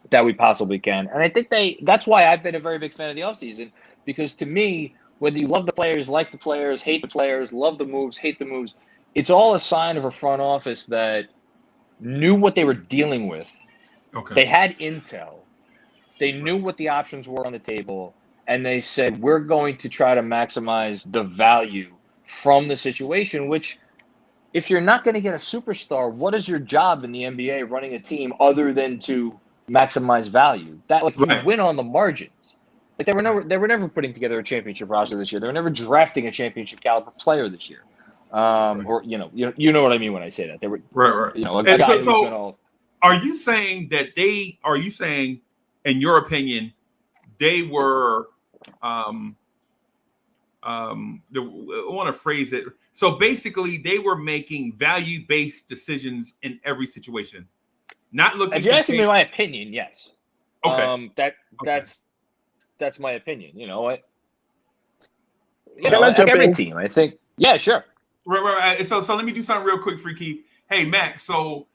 that we possibly can. And I think that's why I've been a very big fan of the offseason, because to me, whether you love the players, like the players, hate the players, love the moves, hate the moves, it's all a sign of a front office that knew what they were dealing with. Okay. They had intel. They knew what the options were on the table, and they said, we're going to try to maximize the value from the situation, which if you're not going to get a superstar, what is your job in the NBA running a team other than to maximize value? That you win on the margins. Like they were never putting together a championship roster this year. They were never drafting a championship caliber player this year. Or you know what I mean when I say that. They were right. You know, a guy who's been all. Are you saying that in your opinion, they were I want to phrase it. So basically they were making value-based decisions in every situation. Not looking. If you're asking me my opinion, yes. Okay. That's my opinion. You know what? Every team, I think. Yeah, sure. Right. So let me do something real quick for Keith. Hey, Max. So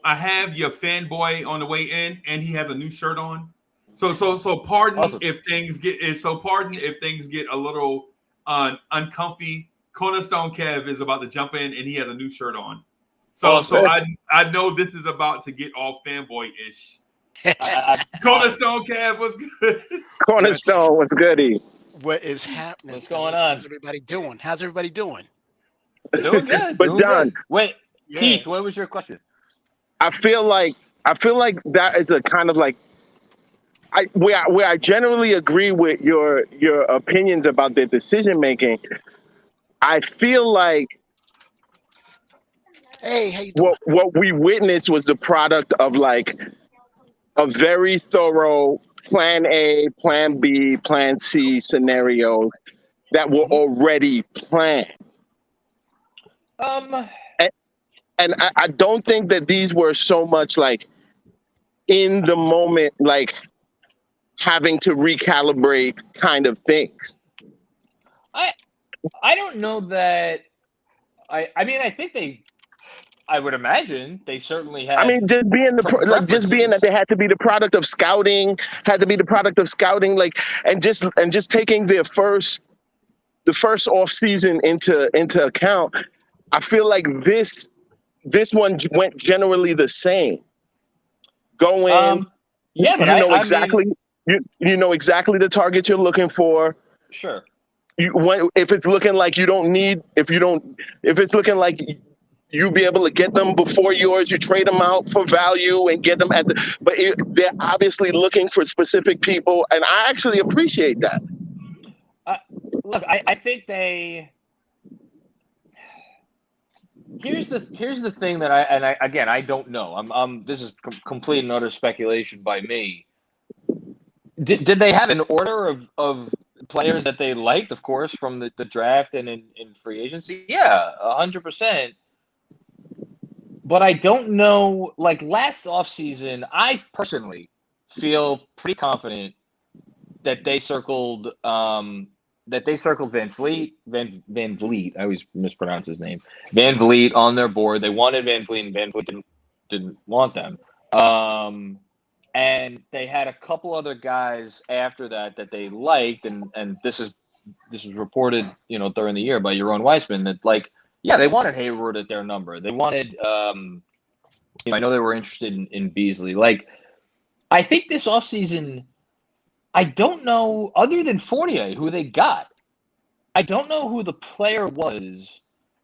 I have your fanboy on the way in, and he has a new shirt on. So pardon awesome. if things get a little uncomfy. Cornerstone Kev is about to jump in, and he has a new shirt on. So I know this is about to get all fanboy-ish. Cornerstone Kev was good. Cornerstone was goody. What is happening? What's going on? How's everybody doing? How's everybody doing? Doing good. But John, wait, Yeah. Keith, what was your question? I feel like that is a kind of like where I generally agree with your opinions about their decision making. I feel like Hey, how you doing? what we witnessed was the product of like a very thorough plan A, plan B, plan C scenario that were already planned. And I don't think that these were so much like in the moment, like having to recalibrate kind of things. I don't know that. I mean, I would imagine they certainly had. I mean, just being that they had to be the product of scouting, like, and just taking the first off season into account. I feel like this one went generally the same. Going, yeah, but you know exactly the target you're looking for. Sure. If it's looking like if it's looking like you'll be able to get them before yours, you trade them out for value and get them but they're obviously looking for specific people, and I actually appreciate that. Look, I think they. Here's the thing that I don't know. This is complete and utter speculation by me. Did they have an order of players that they liked, of course, from the draft and in free agency? Yeah, 100%. But I don't know, like last offseason, I personally feel pretty confident that they circled that they circled Van Vliet. I always mispronounce his name. Van Vliet on their board. They wanted Van Vliet, and Van Vliet didn't want them. And they had a couple other guys after that they liked, and this is reported, during the year by Yaron Weissman that they wanted Hayward at their number. They wanted, I know they were interested in Beasley. I think this offseason, I don't know, other than Fournier, who they got, I don't know who the player was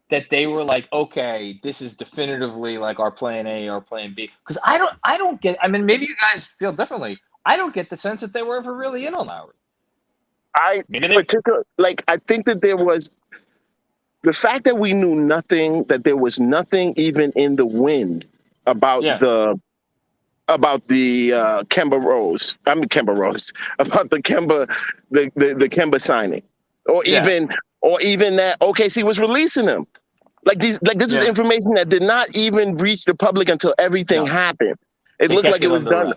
that they were like, okay, this is definitively like our plan A, our plan B. Because I don't get, I mean, maybe you guys feel differently. I don't get the sense that they were ever really in on Lowry. I think that there was the fact that we knew nothing, that there was nothing even in the wind about the Kemba Rose. About the Kemba signing, or even that OKC was releasing them. This is information that did not even reach the public until everything happened. It looked like it was done.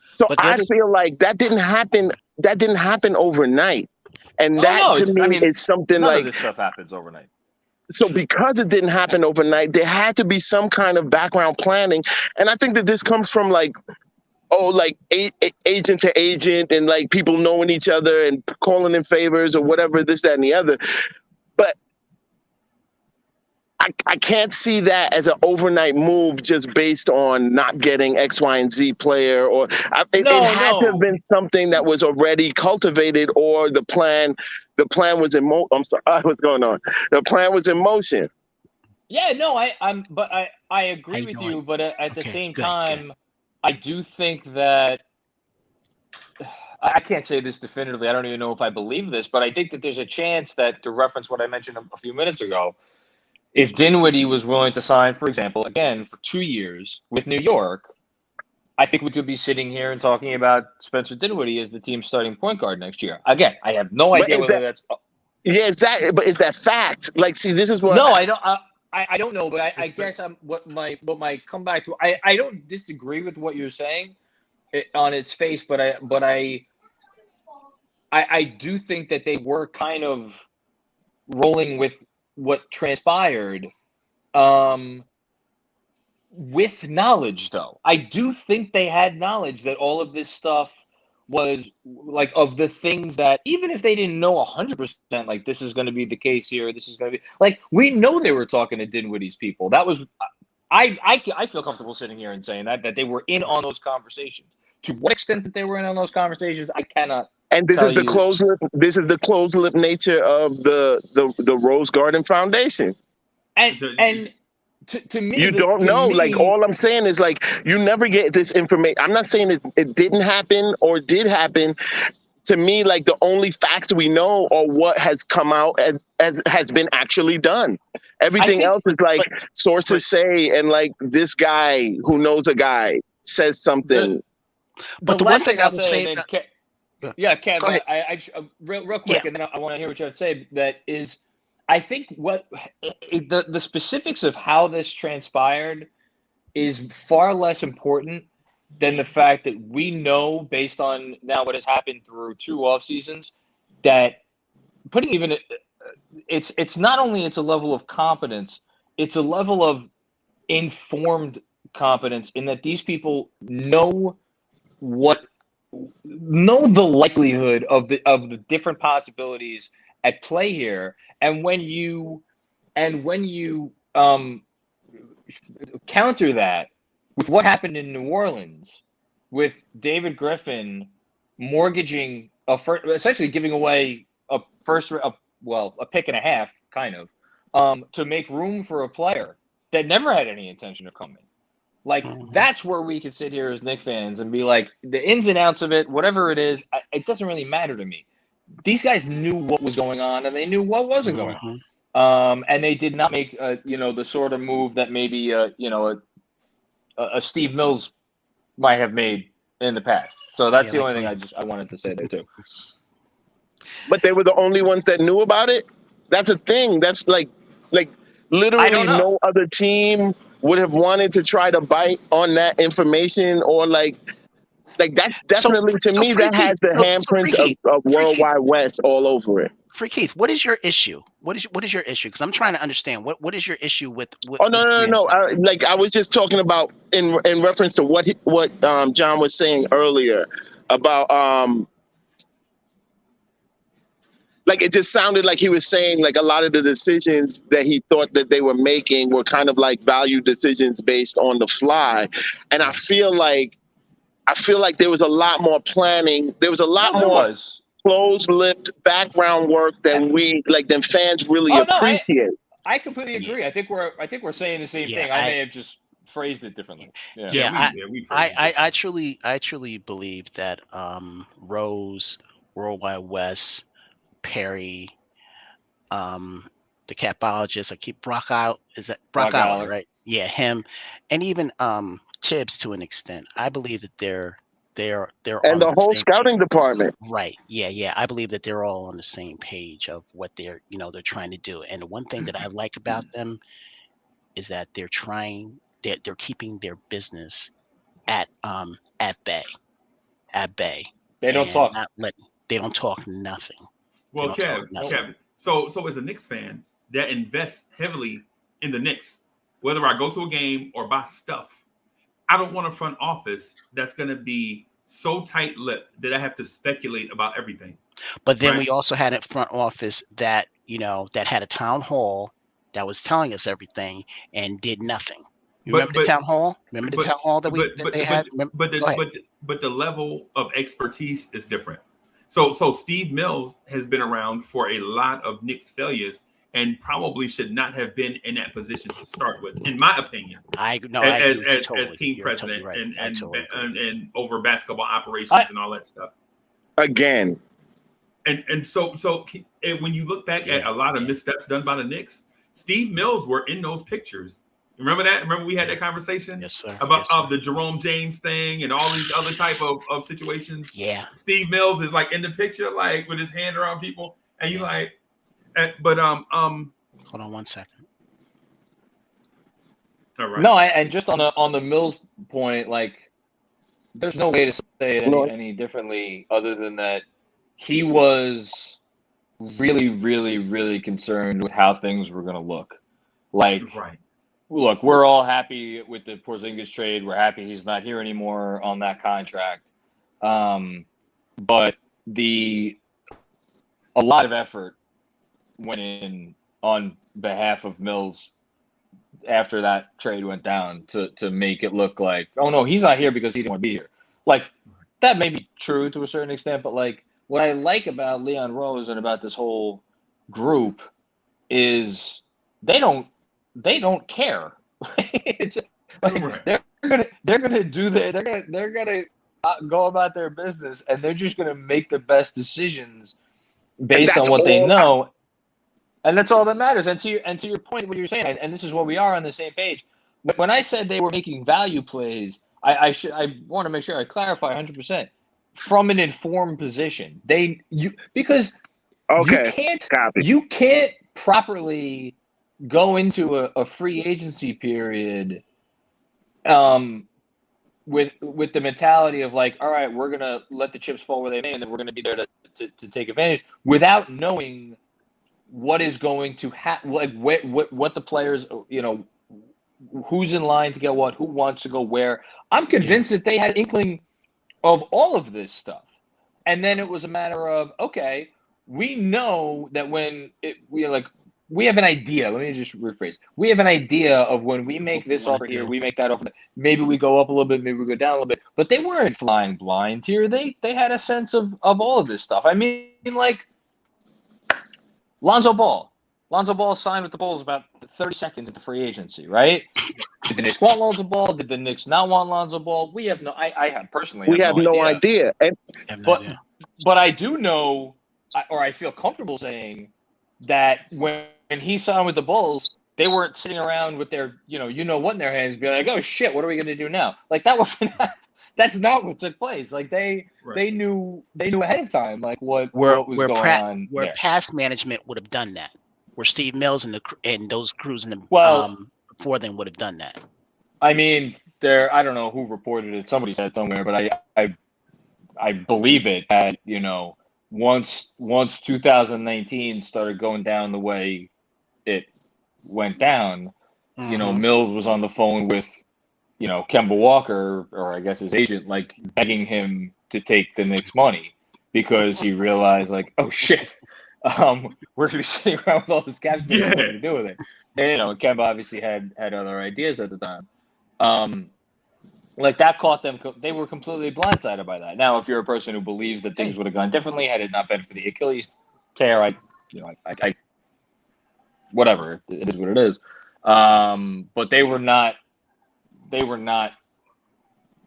So I feel like that didn't happen. That didn't happen overnight, and to me is something none of this stuff happens overnight. So because it didn't happen overnight, there had to be some kind of background planning, and I think that this comes from agent to agent and people knowing each other and calling in favors or whatever, this, that, and the other. But I can't see that as an overnight move just based on not getting X, Y, and Z player. Or it had to have been something that was already cultivated, or the plan was in motion. I'm sorry, what's going on? The plan was in motion. Yeah, no, I agree with you, but at the same time, I do think that I can't say this definitively. I don't even know if I believe this, but I think that there's a chance that, to reference what I mentioned a few minutes ago, if Dinwiddie was willing to sign, for example, again, for 2 years with New York, I think we could be sitting here and talking about Spencer Dinwiddie as the team's starting point guard next year. Again, I have no idea whether that's... Yeah, exactly. But is that fact? See, this is what... No, I don't... I don't know, but I guess what my comeback to... I don't disagree with what you're saying on its face, but I do think that they were kind of rolling with what transpired with knowledge, though. I do think they had knowledge that all of this stuff was of the things that, even if they didn't know 100%, this is going to be the case here, this is going to be we know they were talking to Dinwiddie's people. That was I feel comfortable sitting here and saying that they were in on those conversations. To what extent that they were in on those conversations, I cannot. And this is the closed lip. This is the closed lip nature of the Rose Garden Foundation. And to me, you don't know. All I'm saying is you never get this information. I'm not saying it didn't happen or did happen. To me, the only facts we know are what has come out as has been actually done. Everything else is sources say, and this guy who knows a guy says something. But the one thing I was saying. Yeah, Kev, go ahead. I real quick, and then I want to hear what you have to say. That is, I think what the specifics of how this transpired is far less important than the fact that we know, based on now what has happened through 2 off seasons, that putting even it's not only it's a level of competence, it's a level of informed competence in that these people know the likelihood of the different possibilities at play here, and when you counter that with what happened in New Orleans with David Griffin mortgaging essentially giving away a pick and a half kind of to make room for a player that never had any intention of coming. That's where we could sit here as Knicks fans and be like, the ins and outs of it, whatever it is, it doesn't really matter to me. These guys knew what was going on, and they knew what wasn't going on. And they did not make, the sort of move that maybe, a Steve Mills might have made in the past. So that's the only thing I wanted to say there too. But they were the only ones that knew about it. That's a thing. That's literally no other team would have wanted to try to bite on that information, or Like that's definitely to me that has the handprints of Worldwide West all over it. Free Keith, what is your issue? What is your issue? Because I'm trying to understand what is your issue with. Oh no! I was just talking about in reference to what John was saying earlier about like it just sounded like he was saying like a lot of the decisions that he thought that they were making were kind of like value decisions based on the fly, and I feel like there was a lot more planning. There was a lot more closed-lipped background work than fans really appreciate. I completely agree. I think we're saying the same thing. I may have just phrased it differently. I truly believe that Rose, Worldwide West, Perry, the capologist. I keep Brock out. Is that Brock Aller, right? Yeah, him, and even Tibbs to an extent. I believe that they're and the whole scouting department. Right. Yeah. I believe that they're all on the same page of what they're trying to do. And the one thing that I like about them is that they're keeping their business at bay. They don't talk. They don't talk nothing. Well, Kev. So as a Knicks fan that invests heavily in the Knicks, whether I go to a game or buy stuff, I don't want a front office that's going to be so tight-lipped that I have to speculate about everything. But then we also had a front office that that had a town hall that was telling us everything and did nothing. Remember the town hall? Remember the town hall that they had? But the level of expertise is different. So Steve Mills has been around for a lot of Knicks failures and probably should not have been in that position to start with, in my opinion. As team president and over basketball operations and all that stuff. Again. And so when you look back at a lot of missteps done by the Knicks, Steve Mills were in those pictures. Remember that? Remember we had that conversation? Yes, sir. About the Jerome James thing and all these other type of situations. Yeah. Steve Mills is like in the picture, like with his hand around people, and you like. But hold on 1 second. All right. No, and just on the Mills point, like, there's no way to say it any differently other than that he was really, really, really concerned with how things were going to look. Like, look, we're all happy with the Porzingis trade. We're happy he's not here anymore on that contract. But a lot of effort went in on behalf of Mills after that trade went down to make it look like, oh no, he's not here because he didn't want to be here. Like, that may be true to a certain extent, but like what I like about Leon Rose and about this whole group is they don't care. They're gonna do that. They're gonna go about their business, and they're just gonna make the best decisions based on what they know. And that's all that matters. And to your point, what you're saying, and this is what we are on the same page. When I said they were making value plays, I want to make sure I clarify 100% from an informed position. You can't properly go into a free agency period with the mentality of like, all right, we're gonna let the chips fall where they may, and then we're gonna be there to take advantage without knowing what is going to happen, like what the players, who's in line to get what, who wants to go where. I'm convinced that they had an inkling of all of this stuff. And then it was a matter of, okay, we know that when we have an idea. Let me just rephrase. We have an idea of when we make this offer here, we make that offer. Maybe we go up a little bit, maybe we go down a little bit. But they weren't flying blind here. They had a sense of all of this stuff. I mean, like, Lonzo Ball signed with the Bulls about 30 seconds into free agency, right? Did the Knicks want Lonzo Ball? Did the Knicks not want Lonzo Ball? We have no. I have personally. We have no idea. But I do know, or I feel comfortable saying that when he signed with the Bulls, they weren't sitting around with their what in their hands, being like, oh shit, what are we going to do now? Like that wasn't. That's not what took place. Like they knew ahead of time, like what was going on. Where past management would have done that, where Steve Mills and those crews before them would have done that. I mean, I don't know who reported it. Somebody said somewhere, but I believe it, that, once 2019 started going down the way it went down, Mills was on the phone with, Kemba Walker, or I guess his agent, like begging him to take the Knicks money because he realized, like, oh shit, we're gonna be sitting around with all this cap space. What are we gonna do with it? And, Kemba obviously had other ideas at the time. Like that caught them. They were completely blindsided by that. Now, if you're a person who believes that things would have gone differently had it not been for the Achilles tear, I whatever, it is what it is. But they were not.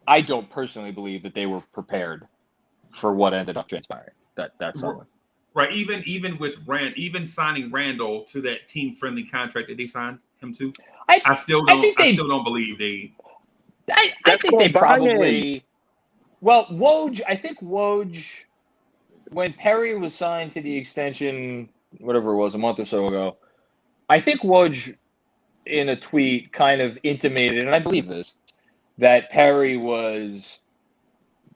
I don't personally believe that they were prepared for what ended up transpiring that summer. Right. Even with even signing Randall to that team friendly contract that they signed him to, I still don't believe they. I think they probably. Well, Woj. I think Woj, when Perry was signed to the extension, whatever it was, a month or so ago, I think Woj, in a tweet, kind of intimated, and I believe this, that Perry was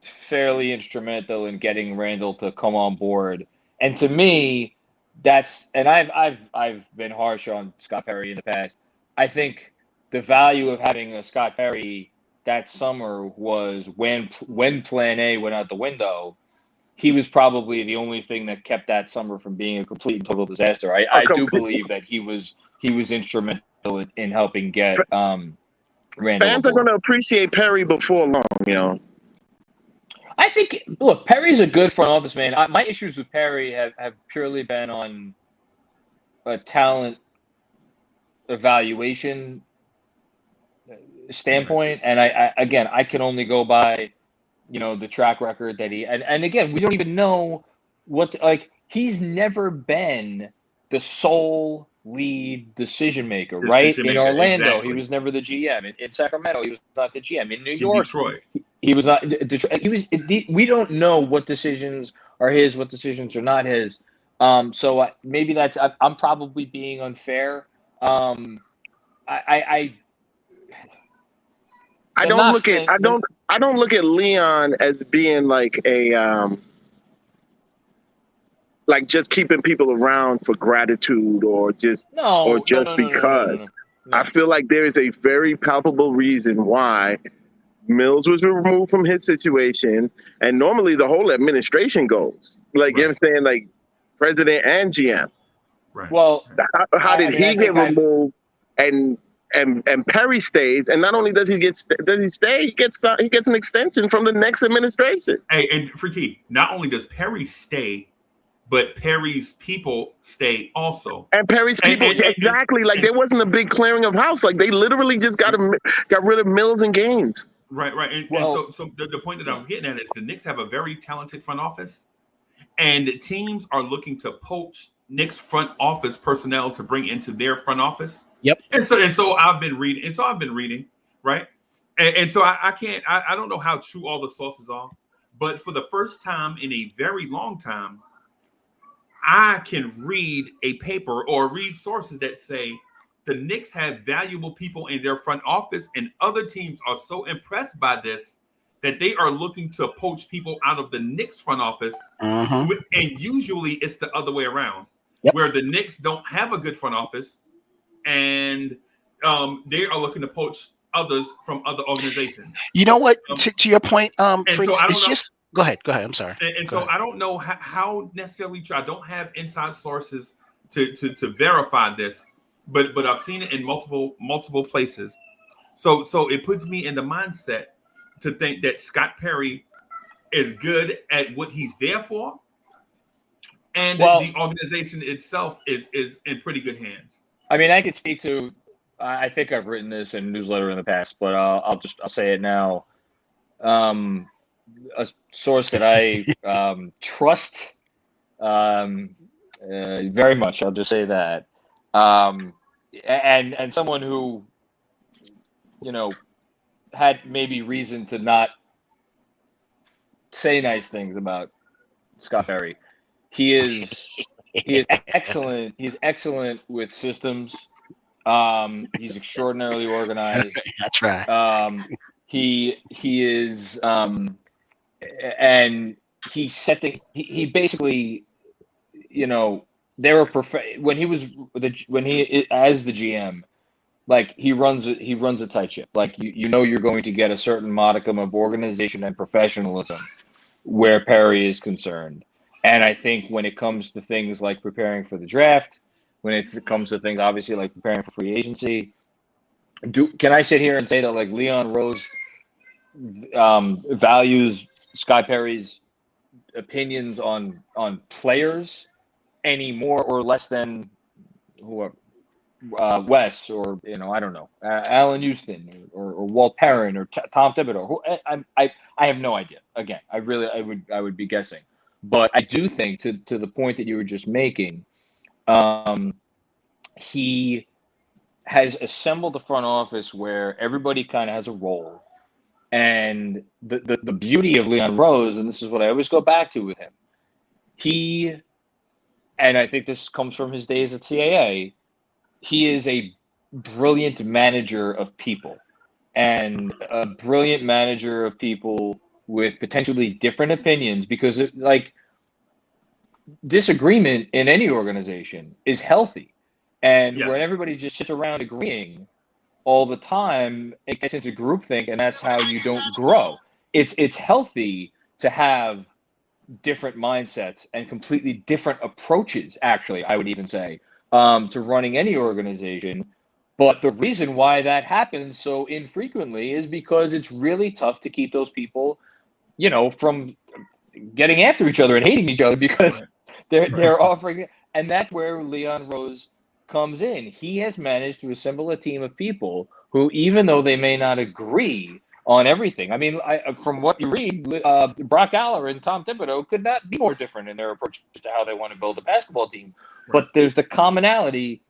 fairly instrumental in getting Randall to come on board. And to me, and I've been harsh on Scott Perry in the past. I think the value of having a Scott Perry that summer was when Plan A went out the window, he was probably the only thing that kept that summer from being a complete and total disaster. I do believe that he was instrumental in helping get Randall. Fans are going to appreciate Perry before long, I think, look, Perry's a good front office man. My issues with Perry have purely been on a talent evaluation standpoint, and I can only go by, the track record that he and again, we don't even know he's never been the sole lead decision maker, right? In Orlando, exactly. He was never the GM. In Sacramento, he was not the GM. In New York, Detroit, he was not. Detroit, we don't know what decisions are his, what decisions are not his. So maybe I'm probably being unfair. I don't look at Leon as being like a like just keeping people around for gratitude or just because. No. I feel like there is a very palpable reason why Mills was removed from his situation, and normally the whole administration goes. Like, you know what I'm saying, like president and GM. Right. Well, how did he get removed and Perry stays, and not only does he stay, he gets an extension from the next administration. Hey, and for Keith, not only does Perry stay, but Perry's people stay also. And Perry's people, exactly. There wasn't a big clearing of house. Like, they literally just got rid of Mills and Gaines. Right. And so the point that I was getting at is the Knicks have a very talented front office, and teams are looking to poach Knicks front office personnel to bring into their front office. Yep. And so I've been reading, right? And so I don't know how true all the sources are, but for the first time in a very long time, I can read a paper or read sources that say the Knicks have valuable people in their front office, and other teams are so impressed by this that they are looking to poach people out of the Knicks front office. And usually it's the other way around, where the Knicks don't have a good front office, and they are looking to poach others from other organizations. You know what? To your point, Fritz, Go ahead. I'm sorry. And so I don't know how necessarily true. I don't have inside sources to verify this, but I've seen it in multiple places. So it puts me in the mindset to think that Scott Perry is good at what he's there for, and the organization itself is in pretty good hands. I mean, I could speak to. I think I've written this in a newsletter in the past, but I'll say it now. A source that I trust very much. I'll just say that, and someone who, had maybe reason to not say nice things about Scott Perry. He is excellent. He's excellent with systems. He's extraordinarily organized. That's right. He is and he set he basically, they were when he was as the GM, like he runs a tight ship. Like you're going to get a certain modicum of organization and professionalism where Perry is concerned. And I think when it comes to things like preparing for the draft, when it comes to things obviously like preparing for free agency, can I sit here and say that like Leon Rose values Sky Perry's opinions on players any more or less than whoever, Wes, or I don't know, Alan Houston or Walt Perrin or Tom Thibodeau? I have no idea. Again, I would be guessing, but I do think to the point that you were just making, he has assembled the front office where everybody kind of has a role. And the beauty of Leon Rose, and this is what I always go back to with him, and I think this comes from his days at CAA, he is a brilliant manager of people, and a brilliant manager of people with potentially different opinions, because disagreement in any organization is healthy. And when everybody just sits around agreeing all the time, it gets into groupthink, and that's how you don't grow. It's healthy to have different mindsets and completely different approaches, actually, I would even say, to running any organization. But the reason why that happens so infrequently is because it's really tough to keep those people, from getting after each other and hating each other, because they're offering, and that's where Leon Rose comes in. He has managed to assemble a team of people who, even though they may not agree on everything, I mean, from what you read, Brock Aller and Tom Thibodeau could not be more different in their approach to how they want to build a basketball team. But there's the commonality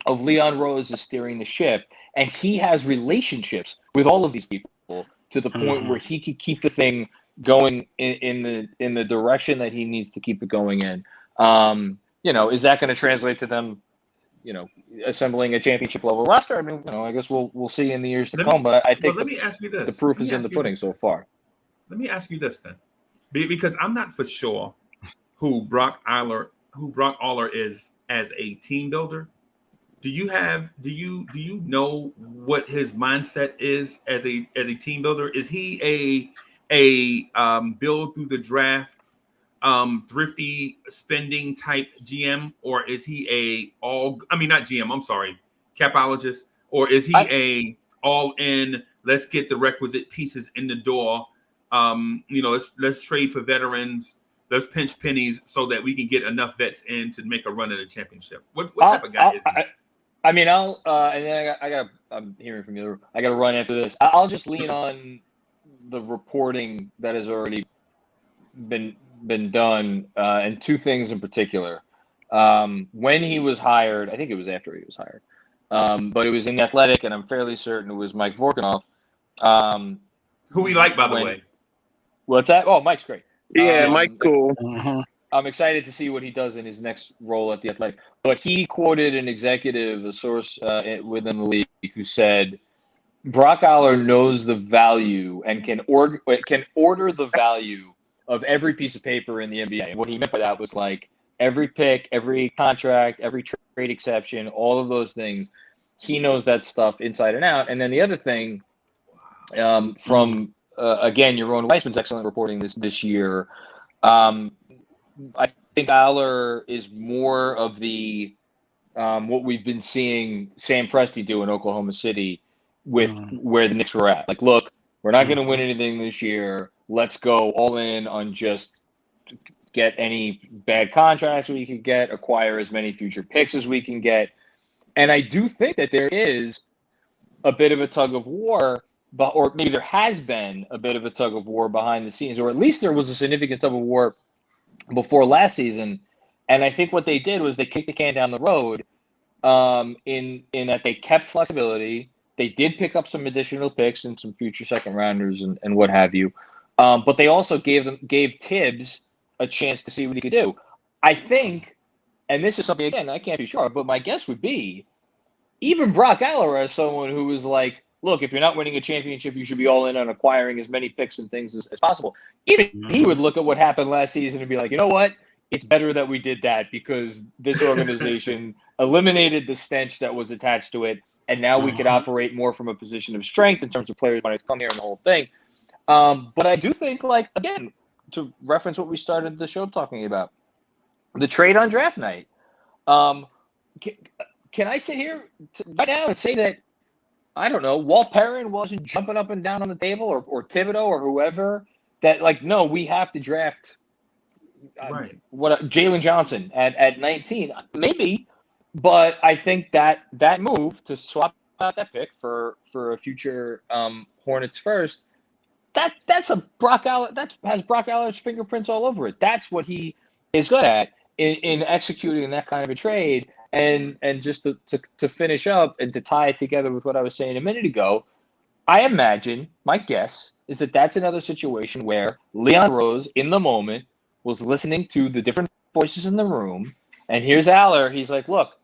of Leon Rose is steering the ship, and he has relationships with all of these people to the point where he could keep the thing going in the direction that he needs to keep it going in. Is that going to translate to them, assembling a championship level roster? I mean, I guess we'll see in the years to come. But I think let me ask you this. The proof is in the pudding so far. Let me ask you this then, because I'm not for sure who Brock Aller is as a team builder. Do you know what his mindset is as a team builder? Is he a build through the draft, thrifty spending type GM, or is he not GM, I'm sorry, capologist, or is he a all in, let's get the requisite pieces in the door, let's trade for veterans, let's pinch pennies so that we can get enough vets in to make a run at a championship? What type of guy is he? I mean, and then I'm hearing from you, I got to run after this. I'll just lean on the reporting that has already been done, and two things in particular. When he was hired, I think it was after he was hired, but it was in The Athletic, and I'm fairly certain it was Mike Vorkanoff. Who we like, by the way. What's that? Oh, Mike's great. Yeah, Mike, cool. I'm excited to see what he does in his next role at The Athletic. But he quoted an executive, a source within the league, who said, Brock Aller knows the value and can order the value of every piece of paper in the NBA. And what he meant by that was like every pick, every contract, every trade exception, all of those things. He knows that stuff inside and out. And then the other thing, from again, Yaron Weissman's excellent reporting this year. I think Aller is more of the what we've been seeing Sam Presti do in Oklahoma City with where the Knicks were at. Like, look, we're not going to win anything this year. Let's go all in on just get any bad contracts we can get, acquire as many future picks as we can get. And I do think that there is a bit of a tug of war, or maybe there has been a bit of a tug of war behind the scenes, or at least there was a significant tug of war before last season. And I think what they did was they kicked the can down the road, in that they kept flexibility. They did pick up some additional picks and some future second rounders and what have you. But they also gave Tibbs a chance to see what he could do. I think, and this is something, again, I can't be sure, but my guess would be even Brock Aller, as someone who was like look, if you're not winning a championship, you should be all in on acquiring as many picks and things as possible. Even he would look at what happened last season and be like, you know what? It's better that we did that because this organization eliminated the stench that was attached to it. And now we could operate more from a position of strength in terms of players wanting to come here and the whole thing. But I do think, like, again, to reference what we started the show talking about, the trade on draft night. Can I sit here right now and say that, I don't know, Walt Perrin wasn't jumping up and down on the table, or Thibodeau or whoever, that, like, no, we have to draft Jalen Johnson at 19, maybe, but I think that move to swap out that pick for a future Hornets first, that's a Brock Aller, that has Brock Aller's fingerprints all over it. That's what he is good at in executing that kind of a trade. And just to finish up and to tie it together with what I was saying a minute ago, I imagine, my guess is that that's another situation where Leon Rose in the moment was listening to the different voices in the room, and here's Aller. He's like, look,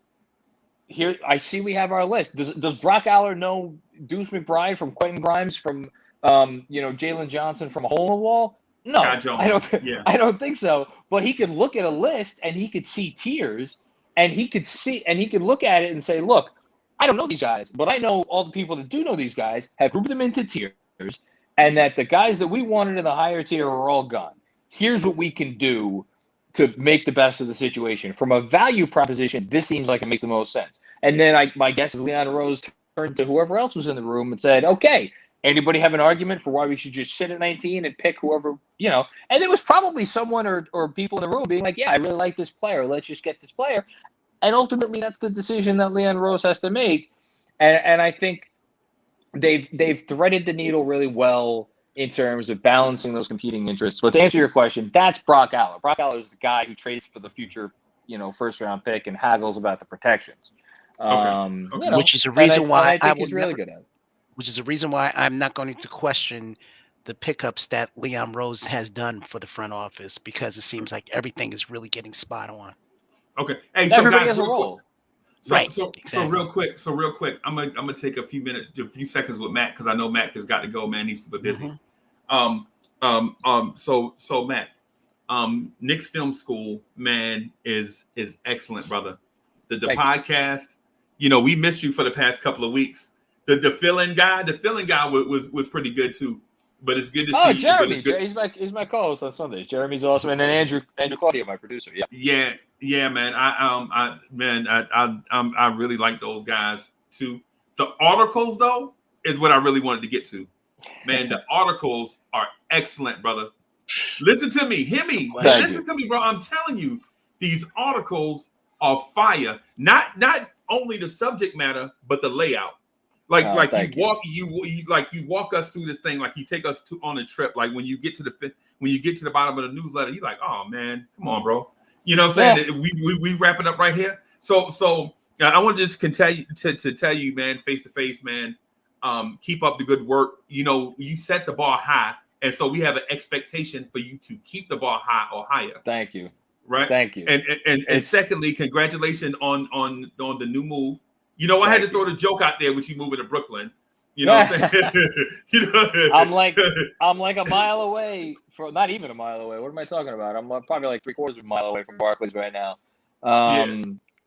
here, I see we have our list. Does Brock Aller know Deuce McBride from Quentin Grimes from Jalen Johnson from a hole in the wall? No, I don't think so. But he could look at a list and he could see tiers, and he could look at it and say, look, I don't know these guys, but I know all the people that do know these guys have grouped them into tiers, and that the guys that we wanted in the higher tier are all gone. Here's what we can do to make the best of the situation. From a value proposition, this seems like it makes the most sense. And then my guess is Leon Rose turned to whoever else was in the room and said, okay, anybody have an argument for why we should just sit at 19 and pick whoever, And there was probably someone or people in the room being like, yeah, I really like this player. Let's just get this player. And ultimately, that's the decision that Leon Rose has to make. And I think they've threaded the needle really well in terms of balancing those competing interests. But to answer your question, that's Brock Aller. Brock Aller is the guy who trades for the future, first-round pick and haggles about the protections. Which is a reason why I think he's really good at it. Which is a reason why I'm not going to question the pickups that Leon Rose has done for the front office, because it seems like everything is really getting spot on. Okay. Hey, so everybody has a role. So real quick, I'm gonna take a few seconds with Matt, because I know Matt has got to go. Man, he's super busy. So Matt, Knicks Film School, man, is excellent, brother. The podcast, we missed you for the past couple of weeks. The fill-in guy was pretty good too. But it's good to see. Oh, Jeremy, he's my co-host on Sundays. Jeremy's awesome, and then Andrew Claudio, my producer. Yeah, man. I really like those guys too. The articles, though, is what I really wanted to get to. Man, the articles are excellent, brother. Listen to me, hear me. Listen to me, bro. I'm telling you, these articles are fire. Not only the subject matter, but the layout. You walk us through this thing, like you take us on a trip. Like when you get to the bottom of the newsletter, you're like, oh man, come on, bro. You know what I'm saying? Yeah. We wrap it up right here. So I want to just continue to tell you, man, face to face, man. Keep up the good work. You set the bar high, and so we have an expectation for you to keep the bar high or higher. Thank you. Right. Thank you. And secondly, congratulations on the new move. I had to throw the joke out there with you moving to Brooklyn. You know what I'm saying? I'm like a mile away from, not even a mile away. What am I talking about? I'm probably like 3/4 of a mile away from Barclays right now.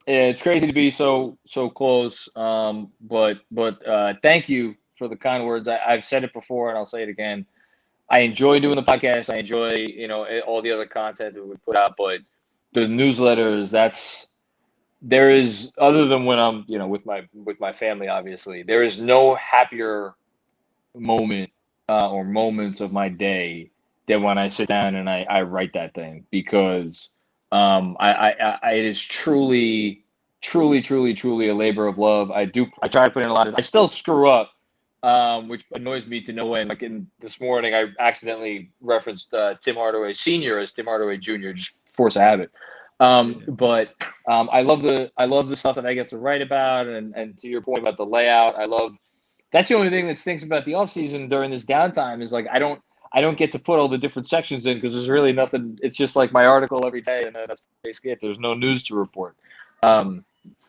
It's crazy to be so close. But thank you for the kind words. I've said it before and I'll say it again. I enjoy doing the podcast. I enjoy, all the other content that we put out, but the newsletters, there is, other than when I'm, with my family, obviously, there is no happier moment or moments of my day than when I sit down and I write that thing, because it is truly a labor of love. I try to put in a lot of, I still screw up, which annoys me to no end. Like this morning, I accidentally referenced Tim Hardaway Sr. as Tim Hardaway Jr., just force of habit. But I love the stuff that I get to write about, and to your point about the layout, that's the only thing that stinks about the off season during this downtime is like I don't get to put all the different sections in, because there's really nothing. It's just like my article every day, and that's basically it. There's no news to report.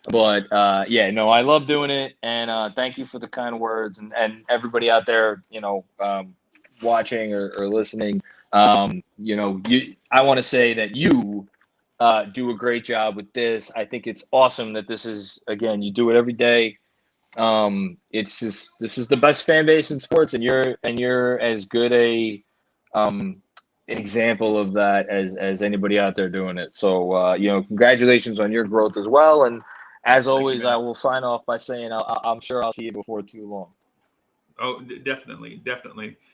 But yeah, no, I love doing it, and thank you for the kind words, and everybody out there, watching or listening. I want to say that you do a great job with this. I think it's awesome that this is, again, you do it every day. It's just, this is the best fan base in sports, and you're as good a example of that as anybody out there doing it. So congratulations on your growth as well. And as always, I will sign off by saying I'm sure I'll see you before too long. Oh, definitely.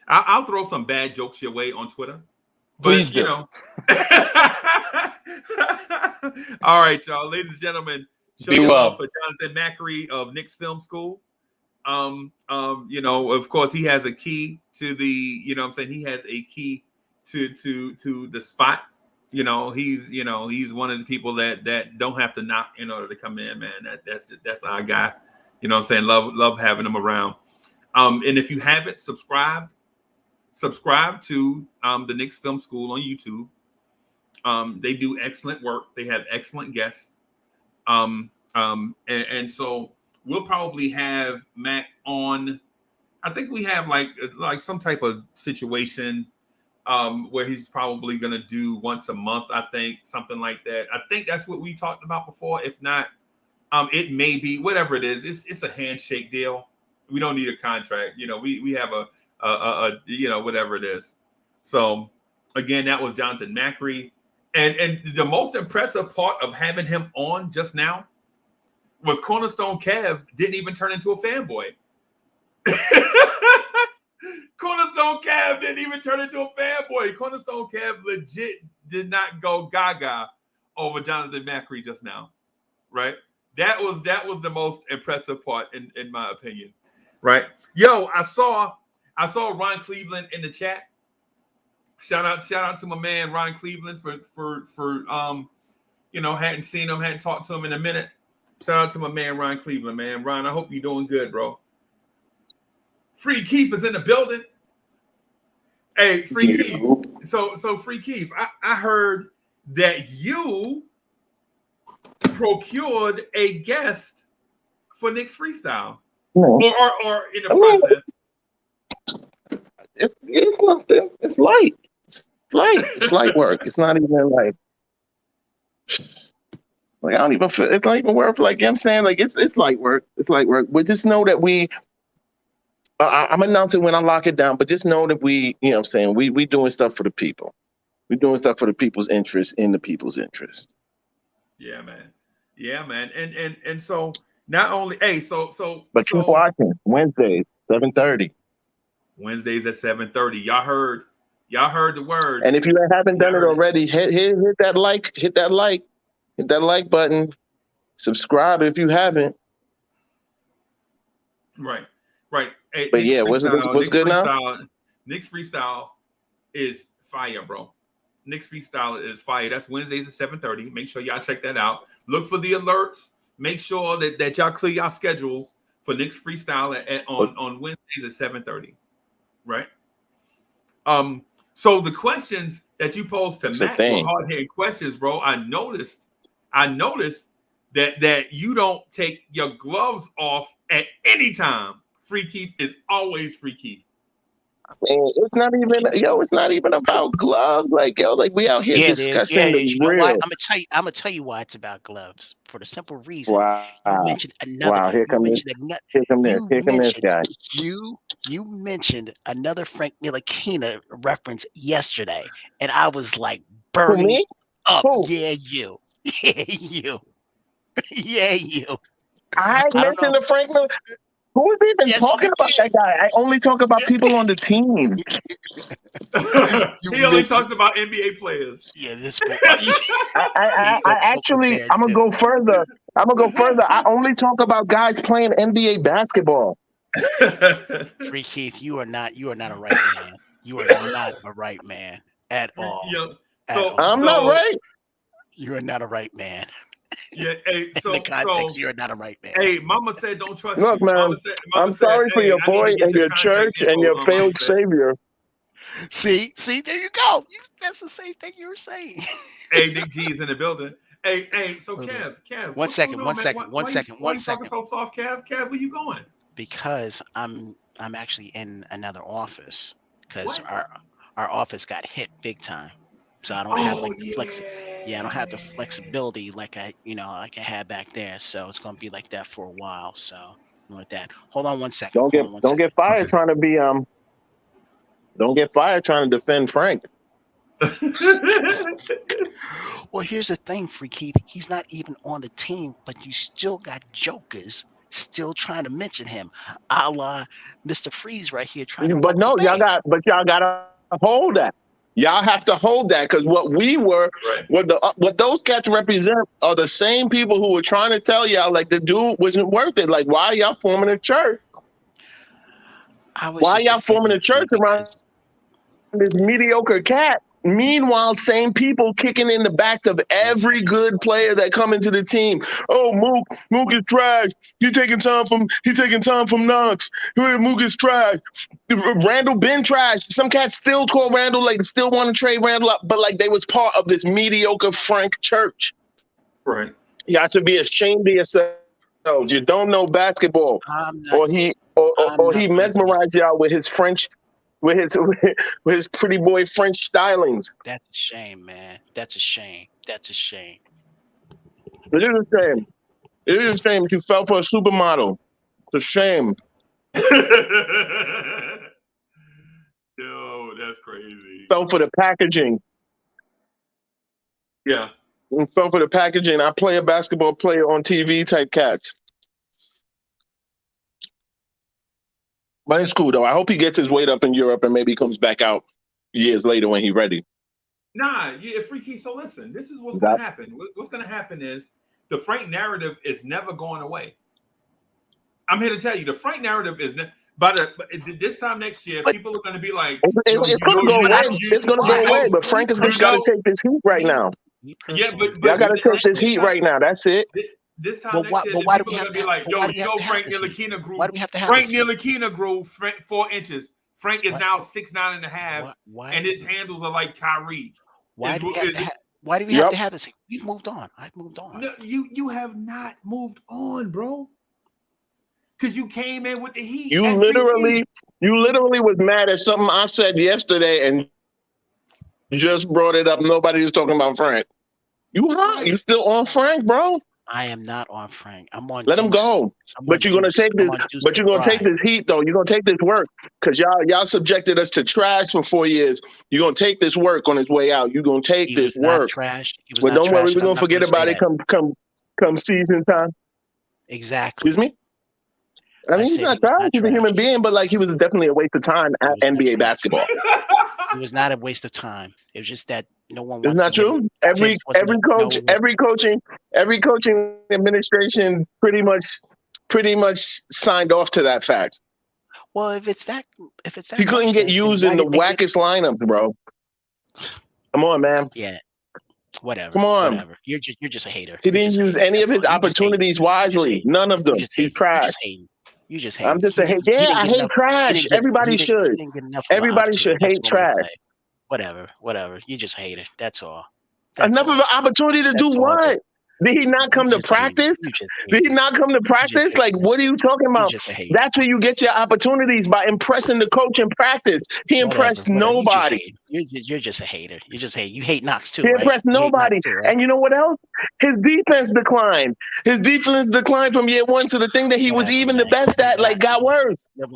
I'll throw some bad jokes your way on Twitter. But, Please do. All right, y'all. Ladies and gentlemen, show your love for Jonathan Macri of Knicks Film School. Of course, he has a key to the, he has a key to the spot. He's one of the people that don't have to knock in order to come in, man. That's our guy. Love having him around. And if you haven't subscribe to the Knicks Film School on YouTube. They do excellent work. They have excellent guests. And so we'll probably have Mac on. I think we have like some type of situation where he's probably going to do once a month, I think, something like that. I think that's what we talked about before. If not, it may be whatever it is. It's a handshake deal. We don't need a contract. We have a whatever it is. So again, that was Jonathan Macri. And the most impressive part of having him on just now was Cornerstone Kev didn't even turn into a fanboy. Cornerstone Kev didn't even turn into a fanboy. Cornerstone Kev legit did not go gaga over Jonathan Macri just now, right? That was the most impressive part in my opinion, right? Yo, I saw Ron Cleveland in the chat. Shout out to my man Ron Cleveland for hadn't seen him, hadn't talked to him in a minute. Shout out to my man Ron Cleveland, man. Ron, I hope you're doing good, bro. Free Keith is in the building. Hey, Free Keith. So Free Keith, I heard that you procured a guest for Knicks Freestyle. Or in the process. It's nothing. It's light. It's light work. It's not even like I don't even feel. It's not even worth I'm saying it's light work. It's light work. But just know that we. I'm announcing when I lock it down. But just know that we. We doing stuff for the people. We're doing stuff for the people's interest in the people's interest. Yeah, man. And so not only But keep watching Wednesdays 7:30. Wednesdays at 7:30. Y'all heard the word. And if you haven't done it already, hit that like button. Subscribe if you haven't. Right. Hey, but yeah, what's good now? Knicks Freestyle is fire, bro. Knicks Freestyle is fire. That's Wednesdays at 7:30. Make sure y'all check that out. Look for the alerts. Make sure that y'all clear y'all schedules for Knicks Freestyle on Wednesdays at 7:30. Right. So the questions that you posed to Matt were hard-hitting questions, bro. I noticed that you don't take your gloves off at any time. Free Keith is always Free Keith. Man, it's not even about gloves. We out here discussing the real. I'm gonna tell you why it's about gloves. For the simple reason, you mentioned another. Wow, here come this guy. You mentioned another Frank Ntilikina reference yesterday, and I was like burning up. Who? Yeah, you. Yeah, you. Yeah, you. I mentioned the Frank. Who is even talking about that guy? I only talk about people on the team. He only talks about NBA players. Yeah, this. I actually, I'm gonna go further. I only talk about guys playing NBA basketball. Free Keith, you are not a right man. You are not a right man at all. I'm not right. You are not a right man. Yeah, hey, in the context, you're not a right man. Hey, Mama said don't trust Look, you. man, I'm sorry for your boy and your church and your failed savior. See, there you go. That's the same thing you were saying. Hey, Nick G is in the building. Hey, so Wait, wait. Kev, One what's going second, on, one man? second, one Why second, why one you talking second. so soft, Kev? Kev, where you going? Because I'm actually in another office because What? our office got hit big time. So I don't have Oh like the yeah, I don't have the flexibility like like I had back there. So it's gonna be like that for a while. So like that. Hold on one second. Don't Hold get on one don't second. get fired Okay. trying to be don't get fired trying to defend Frank. Well, here's the thing, Freaky. He's not even on the team, but you still got jokers still trying to mention him, a la Mr. Freeze right here trying to But poke the no, bear. y'all gotta hold that. Y'all have to hold that because what we were, Right. what those cats represent are the same people who were trying to tell y'all like the dude wasn't worth it. Like, why y'all forming a church? I was Why just y'all forming defending a church him around because this mediocre cat? Meanwhile, same people kicking in the backs of one every second. good player that come into the team. Oh, Mook is trash. He taking time from Knox. Mook is trash. Randall been trash. Some cats still call Randall, like still want to trade Randall up, but like they was part of this mediocre Frank church. Right. Y'all should be ashamed of yourselves. You don't know basketball, I'm not. or he I'm he not going to be. mesmerized y'all with his French, with his with his pretty boy French stylings. That's a shame, man. That's a shame. That's a shame. It is a shame. It is a shame that you fell for a supermodel. It's a shame. Yo, that's crazy. Fell for the packaging. Yeah. And fell for the packaging. I play a basketball player on TV type cats. But it's cool though. I hope he gets his weight up in Europe and maybe comes back out years later when he's ready. Nah, yeah, Freaky. So listen, this is what's going That- to happen. What's going to happen is the Frank narrative is never going away. I'm here to tell you, the Frank narrative is this time next year, But people are going to be like, It's, yo, it's you going know, to go but I away. don't It's see going to go why. away. But Me Frank has got to personally, take this heat right now. me yeah, personally, Y'all got to me take this personally. heat right now. That's it. This time But next why? year, But why do people we are have going to to? be like, But yo, why do we you have know, to have Frank this heat? Ntilikina Why grew, do we have to have Frank this heat? Ntilikina grew 4 inches. Frank is What? now 6'9" and a half, Why? and his handles are like Kyrie. Why Is do we have to is have? Why do we have Yep. to have this heat? We've moved on. I've moved on. no, you have not moved on, bro. Because you came in with the heat You at Free Key. literally was mad at something I said yesterday and just brought it up. Nobody was talking about Frank. You hot? Right. You still on Frank, bro? I am not on Frank. I'm on Let him Deuce. go. I'm But on you're gonna Deuce. take I'm this. on Deuce But you're gonna take McBride. this heat though. You're gonna take this work because y'all subjected us to trash for 4 years. You're gonna take this work on his way out. You're gonna take He this was not work. trashed. He was But not don't worry, trashed. we're I'm gonna not going forget to say about it that. come season time. Excuse Exactly. me. I I mean, he's said he not was trash. not He's a human trashed. being, but like he was definitely a waste of time He at was not NBA trashed. basketball. It was not a waste of time. It was just that no one Isn't wants to that hear. true? Every Tibbs wasn't. No, every coaching administration pretty much signed off to that fact. well, if it's that He couldn't much, get then used why in the didn't they get? wackest lineups, bro. Come on, man. Yeah, whatever, Come on. whatever. You're just a hater. He You're didn't just a use hater. any That's of his all. You just hating. opportunities You just wisely. hating. None of You them. just He's hating. You trash. just hating. You just I'm hating. just a hate. He Yeah, didn't I get hate enough. He trash. didn't get. Everybody should. He didn't get enough of an Everybody should opportunity. That's hate what I'm gonna trash. say. Whatever. You just hate it. That's all. Enough of an opportunity to do That's all it what? is. Did he not You come to just hating. practice? You just Did he hating. not come to You just practice? Like, hating. what are you talking You about? just a hater. That's where you get your opportunities, by impressing the coach in practice. He impressed Whatever. You just nobody. hating. You're just a hater. You just hate. You hate Knox too, He right? impressed You hate Knox nobody. too, right? And you know what else? His defense declined. His defense declined from year one. So the thing that he was Whatever, even the man. best at, like, got worse. Come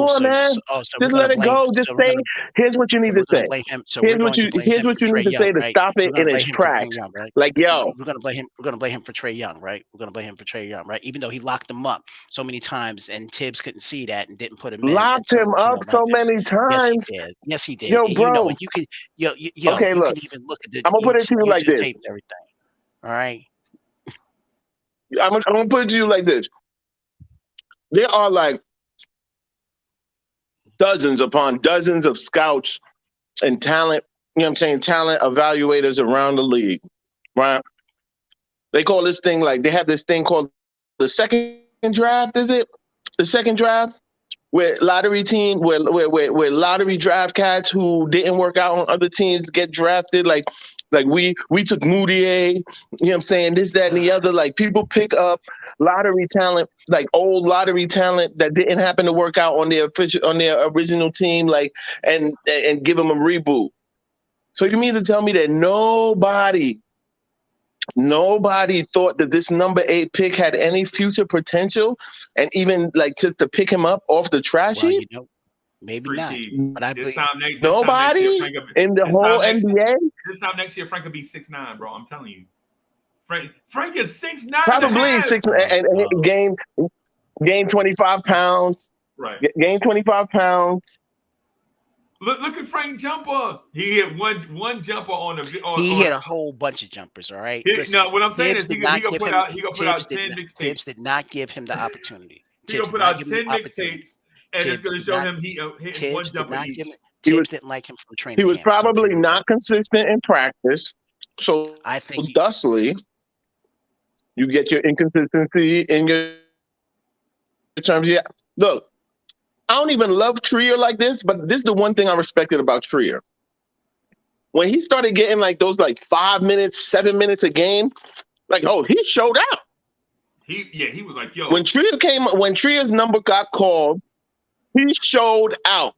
on, man. So we're Just gonna let it blame. go. Just So say, here's what you so need we're to gonna say. blame him. So Here's we're going to blame here's him what for you Trey need to say Young, to right? stop We're it gonna in blame its him for Trey tracks. Young, right? Like, yo, We're gonna blame him. We're gonna blame him for Trey Young, right? We're gonna blame him for Trey Young, right? Even though he locked him up so many times, and Tibbs couldn't see that and didn't put him in locked him until up right so there. many Yes, he times. did. Yes, he did. Yo, And you know bro. it. You can, Okay, you look, can even look at the I'm going to put it to you like YouTube this. tape and everything. All right. I'm going to put it to you like this. There are like dozens upon dozens of scouts and talent, you know what I'm saying, talent evaluators around the league, right? They call this thing, like, they have this thing called the second draft, is it? The second draft? Where lottery team, where lottery draft cats who didn't work out on other teams get drafted. Like, Like we took Moutier, you know what I'm saying, this, that, and the other. Like people pick up lottery talent, like old lottery talent that didn't happen to work out on their original team, like and give them a reboot. So you mean to tell me that nobody thought that this number 8 pick had any future potential, and even like just to pick him up off the trash heap? Maybe Free not. Keith. But I believe Nobody in the whole NBA. This time next year, Frank will be 6'9", bro. I'm telling you. Frank is 6'9". Probably 6 and gain 25 pounds. Right. Gain 25 pounds. Look at Frank jumper. He hit one jumper on the. He hit a whole bunch of jumpers. All right. No, what I'm saying is he gonna put out 10 mixtapes. Tibbs did not give him the opportunity. He gonna put out 10 mixtapes, and it's gonna show him he hit one jumper each. Tibbs didn't like him from training. He was probably not consistent in practice, so I think thusly, you get your inconsistency in your terms. Yeah, look. I don't even love Trier like this, but this is the one thing I respected about Trier. When he started getting like those like 5 minutes, 7 minutes a game, like, oh, he showed out. He was like, yo. When Trier's number got called, he showed out.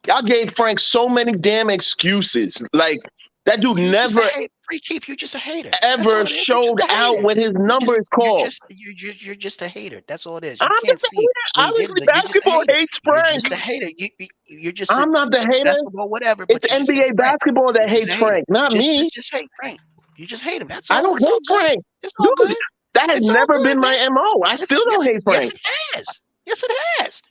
Y'all gave Frank so many damn excuses. Like that dude never Free Keith, you're just a hater. Ever showed out when his number is called. You're just a hater. That's all it is. I'm just a hater. Obviously, basketball hates Frank. You're just a hater. You're just. I'm not the hater. Basketball, whatever. It's NBA basketball that hates Frank, not me. Just hate Frank. You just hate him. That's all. I don't hate Frank. Dude, that has never been my MO. I still don't hate Frank. Yes, it has.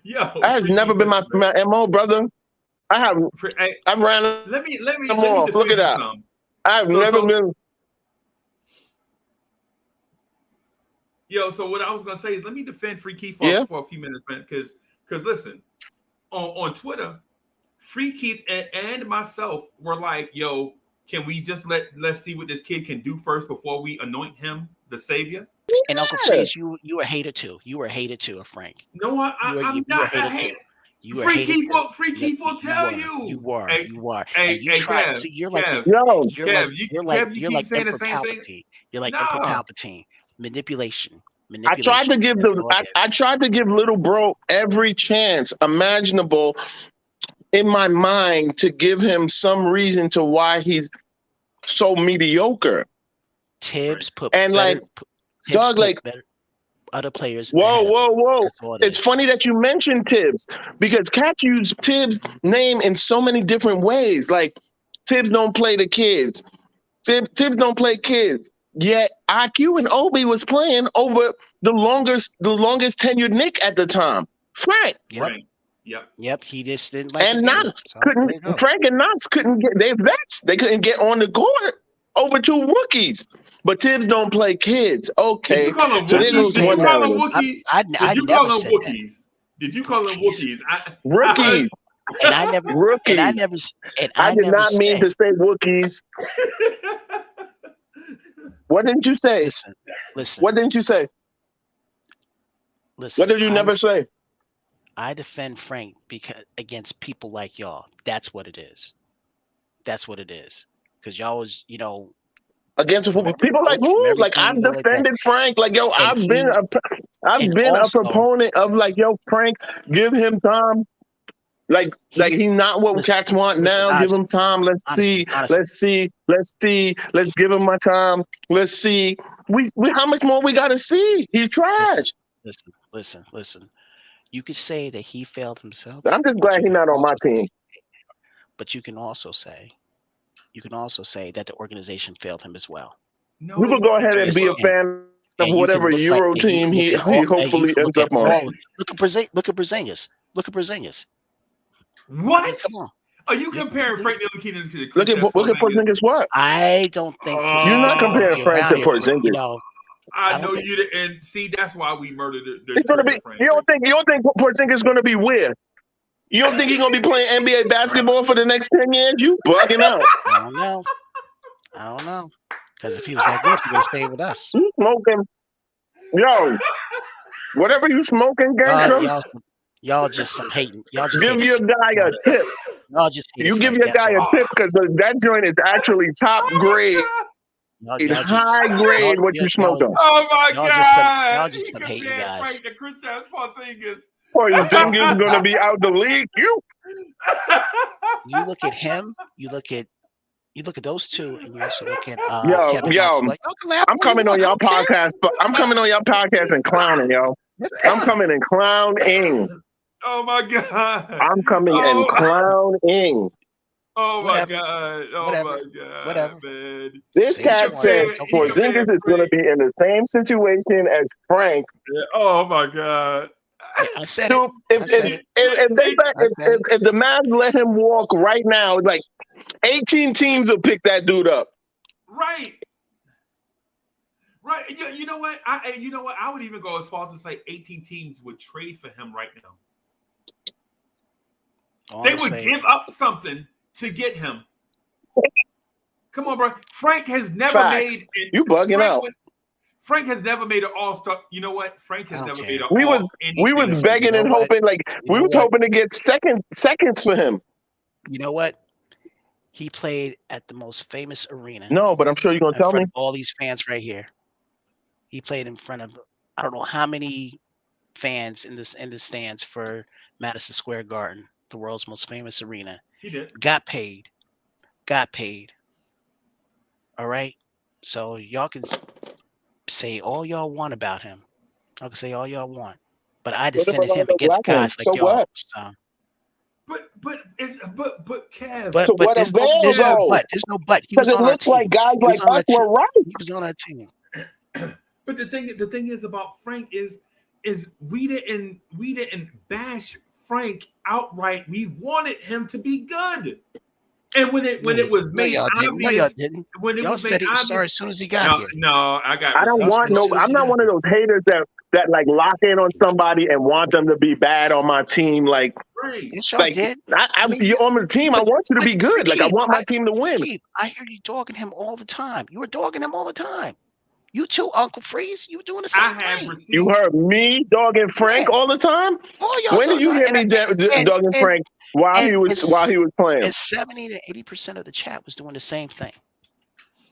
Yo, that has never been my MO, brother. I ran. Let me off. Look at that. I've never been. Yo, so what I was gonna say is let me defend Free Keith for a few minutes, man. Because listen, on Twitter, Free Keith and myself were like, yo, can we just let's see what this kid can do first before we anoint him the savior? And Uncle Freeze, you were a hater too. You were a hater too of Frank. No, I'm not a hater. Free Keith will tell you. You are. Hey, and you try. Kev, so you're like Kev, you're like saying Emperor the same Palpatine. thing. You're like Emperor Palpatine. Manipulation. I tried to give I tried to give little bro every chance imaginable in my mind to give him some reason to why he's so mediocre. Tibbs put and better, like Doug, like better other players. Whoa. It's funny that you mentioned Tibbs because cats use Tibbs' name in so many different ways. Like Tibbs don't play the kids. Tibbs don't play kids. Yet IQ and Obi was playing over the longest tenured Nick at the time. Frank. Yep. He just didn't like. And Knox couldn't. Frank and Knox couldn't get. They're vets. They couldn't get on the court over two rookies. But Tibbs don't play kids. Okay. Did you call them Wookiees? Did you call them Wookiees? Did you call them Wookiees? Rookies. And I never. Rookies. And I did not mean to say Wookiees. What didn't you say? Listen. What didn't you say? Listen. What did you never say? I defend Frank because against people like y'all. That's what it is. That's what it is. Because y'all was, against people like who? Like I've defended Frank. Like yo, I've been a proponent of like yo, Frank, give him time. Like he's not what cats want now. Give him time. Let's see. Let's give him my time. Let's see. We how much more we gotta see? He's trash. Listen. You could say that he failed himself. I'm just glad he's not on my team. But you can also say that the organization failed him as well. No, we could go ahead and be a fan of whatever Euro team he hopefully ends up on. Look at Porzingis. What? Come on. Are you comparing Frank Ntilikina to look at Porzingis? What? I don't think you're not comparing Frank to Porzingis. I know you didn't. See, that's why we murdered the it's gonna be. You don't think Porzingis is gonna be where? You don't think he's gonna be playing NBA basketball for the next 10 years? You bugging out. I don't know. Because if he was that good, he would have stayed with us. You smoking? Yo, whatever you smoking, gangster. Y'all just some hating. Y'all just give your guy a tip. Y'all just hate You it, give Frank. your That's guy a all. tip because that joint is actually top Oh grade, my Y'all just high grade what you y'all smoked on. Oh my y'all God! just He some hating compared guys. Frank to Kristaps Porzingis. Porzingis is gonna be out the league. You look at him. You look at those two, and you also look at Yo, Kevin Knox. Like, y'all can laugh I'm all you coming on want. I y'all don't care. podcast. I'm coming on y'all podcast and clowning, yo. I'm coming and clowning. Oh my God! I'm coming and Oh, clowning. oh my Whatever. God! Oh Whatever. my God, Whatever. man! This Say what you cat want. said Don't care. Porzingis is going to be in the same situation as Frank. Oh my God! I said it. Dude, I said it. if the Mavs let him walk right now, like 18 teams will pick that dude up. Right. Right. You know what? I would even go as far as to say 18 teams would trade for him right now. They would give up something to get him. Come on, bro. Frank has never Facts. made. You bugging out. Frank has never made an All-Star. You know what? Frank has never made an We was begging and hoping, like we was hoping to get seconds for him. You know what? He played at the most famous arena. No, but I'm sure you're gonna tell me. Of all these fans right here. He played in front of I don't know how many fans in the stands for Madison Square Garden, the world's most famous arena. He did. Got paid. All right. So y'all can say all y'all want about him. Y'all can say all y'all want. But I defended him against guys like y'all. What? So. But Kev. But what there's avail, no though? but. There's no but. He Because was it on our looks team. like guys like us were right. He was on our team. But the thing is about Frank is we didn't bash Frank outright. We wanted him to be good. And when it was made obvious, when it y'all was said made he was obvious, sorry as soon as he got here. No, I don't want no. I'm not one of those haters that like lock in on somebody and want them to be bad on my team. Like, right. Yes, y'all did. You're on the team. I want you to be good. Like, I want my team to win. I hear you dogging him all the time. You were dogging him all the time. You too, Uncle Freeze. You were doing the same thing. You heard me dogging Frank all the time. When did you hear me dogging Frank while he was playing? And 70 to 80% of the chat was doing the same thing.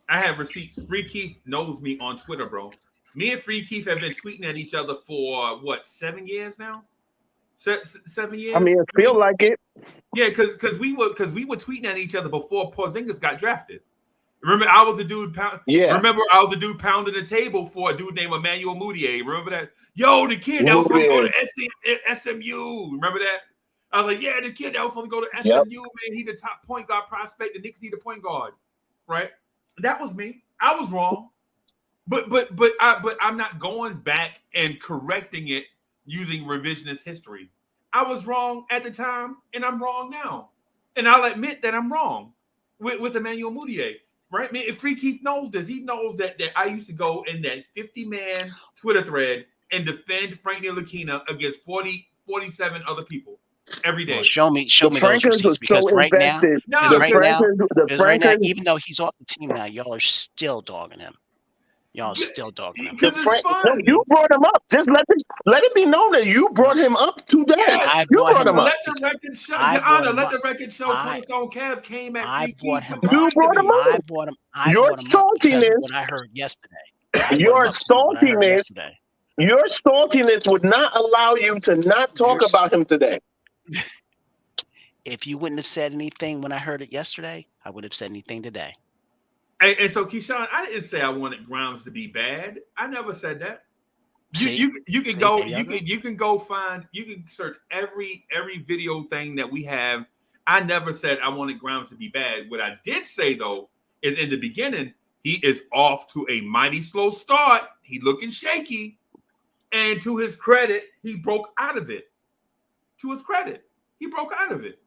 I have receipts. Free Keith knows me on Twitter, bro. Me and Free Keith have been tweeting at each other for what, 7 years now? 7 years. I mean, it feel like it. Yeah, because we were tweeting at each other before Porzingis got drafted. Remember, I was the dude. Remember, I was the dude pounding the table for a dude named Emmanuel Mudiay. Remember that? Yo, the kid that was supposed to go to SMU. Remember that? I was like, yeah, the kid that was supposed to go to SMU, man. He the top point guard prospect. The Knicks need a point guard, right? That was me. I was wrong, but I'm not going back and correcting it using revisionist history. I was wrong at the time, and I'm wrong now, and I'll admit that I'm wrong with Emmanuel Mudiay. Right, man. If Free Keith knows this, he knows that I used to go in that 50-man Twitter thread and defend Frank Ntilikina against 47 other people every day. Well, show me those receipts because right now, even though he's off the team now, y'all are still dogging him. Y'all are still dogging him. You brought him up. Just let it be known that you brought him up today. Yeah, you brought him up. Let the record show, Your Honor. Let the record show. Cornerstone Kev came at Free Keith. You brought him up. I brought him. Your saltiness. What I heard yesterday. Your saltiness would not allow you to not talk about him today. If you wouldn't have said anything when I heard it yesterday, I would have said anything today. And so, Keyshawn, I didn't say I wanted Grimes to be bad. I never said that. You can go. You can go find. You can search every video thing that we have. I never said I wanted Grimes to be bad. What I did say though is in the beginning he is off to a mighty slow start. He looking shaky, and to his credit, he broke out of it. To his credit, he broke out of it,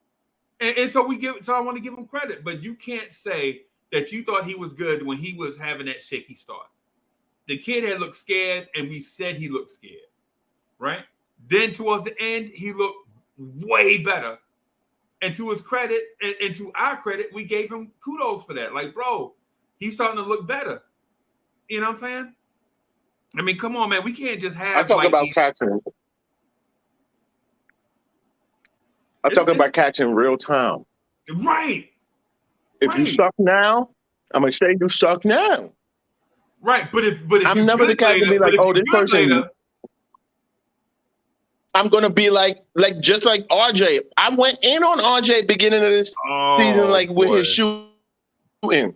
and so I want to give him credit. But you can't say that you thought he was good when he was having that shaky start. The kid had looked scared, and we said he looked scared, right? Then towards the end, he looked way better. And to his credit, and to our credit, we gave him kudos for that. Like, bro, he's starting to look better. You know what I'm saying? I mean, come on, man. We can't just have. I talk about catching. I talk about catching real time. Right. If you suck now, I'm gonna say you suck now. Right. But if I'm you're never the good guy to later, be like, but if oh, you're this good person. later, I'm gonna be like just like RJ. I went in on RJ beginning of this season, like with his shooting.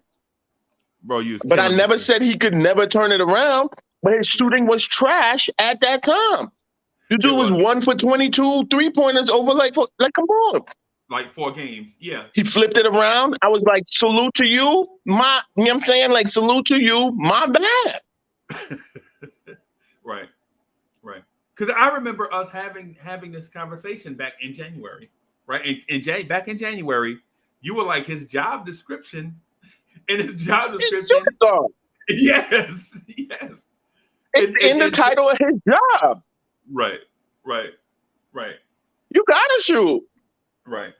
Bro, you was But I killing never me. said he could never turn it around. But his shooting was trash at that time. The dude was 1 for 22 3-pointers over like come on. Like 4 games. Yeah. He flipped it around. I was like, salute to you. You know what I'm saying? Like, salute to you. My bad. Right. Right. Because I remember us having this conversation back in January. Right. Back in January, you were like his job description. And his job description. Yes. Yes. It's in the title of his job. Right. Right. Right. You gotta shoot. Right.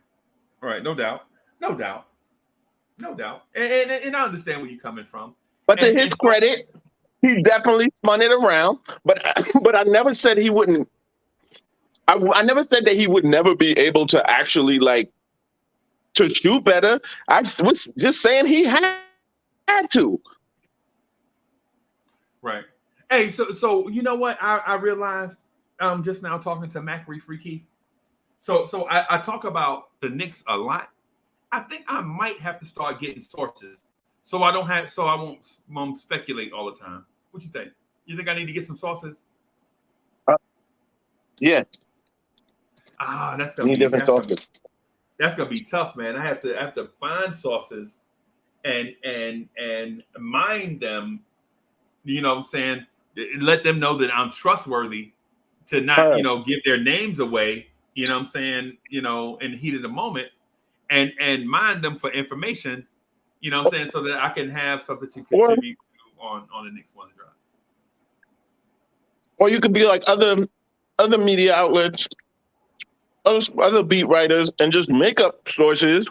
Right. No doubt. No doubt. No doubt. And I understand where you're coming from. But to his credit, he definitely spun it around. But I never said he wouldn't. I never said that he would never be able to actually like to shoot better. I was just saying he had to. Right. Hey, so you know what? I realized just now talking to Macri Free Keith. So I talk about the Knicks a lot. I think I might have to start getting sources so I won't speculate all the time. What you think? You think I need to get some sources? Yeah. That's gonna be different sources. That's gonna be tough, man. I have to find sources and mine them. You know what I'm saying? Let them know that I'm trustworthy to not, give their names away, you know what I'm saying, in the heat of the moment and mine them for information, you know what I'm saying, so that I can have something to contribute to on the next one drive. Or you could be like other media outlets, other beat writers, and just make up sources.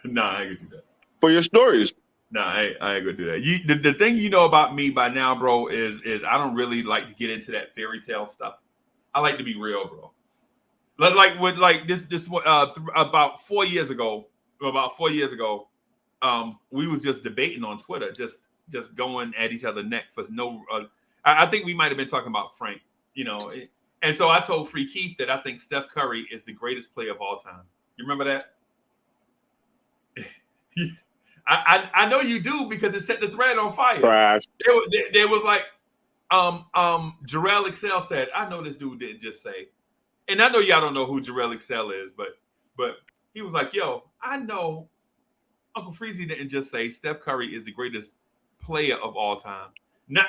Nah, I ain't gonna do that. For your stories. Nah, I ain't gonna do that. The thing you know about me by now, bro, is I don't really like to get into that fairy tale stuff. I like to be real, bro. Like with this about 4 years ago, we was just debating on Twitter, just going at each other neck for no. I think we might have been talking about Frank, and so I told Free Keith that I think Steph Curry is the greatest player of all time. You remember that? I know you do because it set the thread on fire. Crash. There was like, Jarrell Excel said, I know this dude didn't just say, and I know y'all don't know who Jarrell Excel is, but he was like, yo, I know Uncle Freezy didn't just say Steph Curry is the greatest player of all time. Not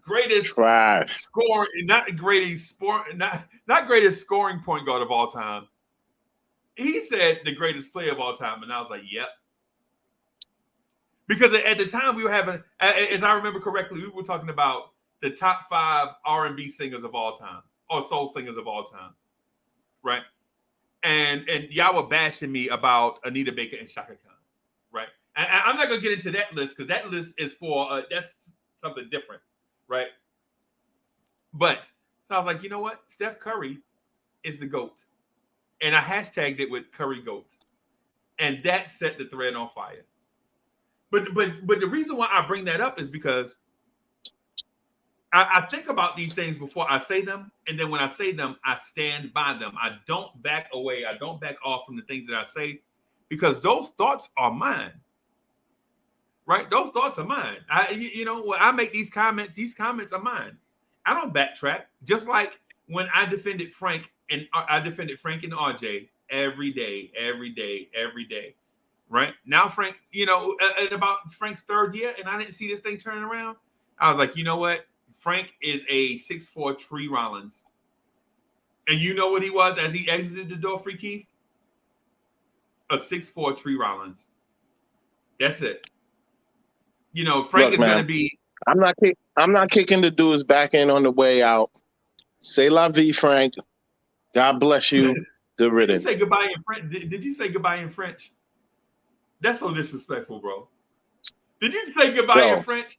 greatest scoring, not greatest scoring point guard of all time. He said the greatest player of all time, and I was like, yep. Because at the time we were having, as I remember correctly, we were talking about the top 5 R&B singers of all time, or soul singers of all time, right? And y'all were bashing me about Anita Baker and Shaka Khan, right? And I'm not gonna get into that list because that list is for that's something different, right? But so I was like, you know what? Steph Curry is the GOAT. And I hashtagged it with Curry GOAT. And that set the thread on fire. But the reason why I bring that up is because I think about these things before I say them. And then when I say them, I stand by them. I don't back away. I don't back off from the things that I say because those thoughts are mine. Right? Those thoughts are mine. When I make these comments are mine. I don't backtrack. Just like when I defended Frank and RJ every day. Right now, Frank, at about Frank's 3rd year, and I didn't see this thing turning around. I was like, you know what? Frank is a 6'4" Tree Rollins. And you know what he was as he exited the door, Free Keith? A 6'4" Tree Rollins. That's it. Frank is going to be. I'm not kicking the dude's back end on the way out. C'est la vie, Frank. God bless you. Good riddance. Did you say goodbye in French? Did you say goodbye in French? That's so disrespectful, bro. Did you say goodbye in French?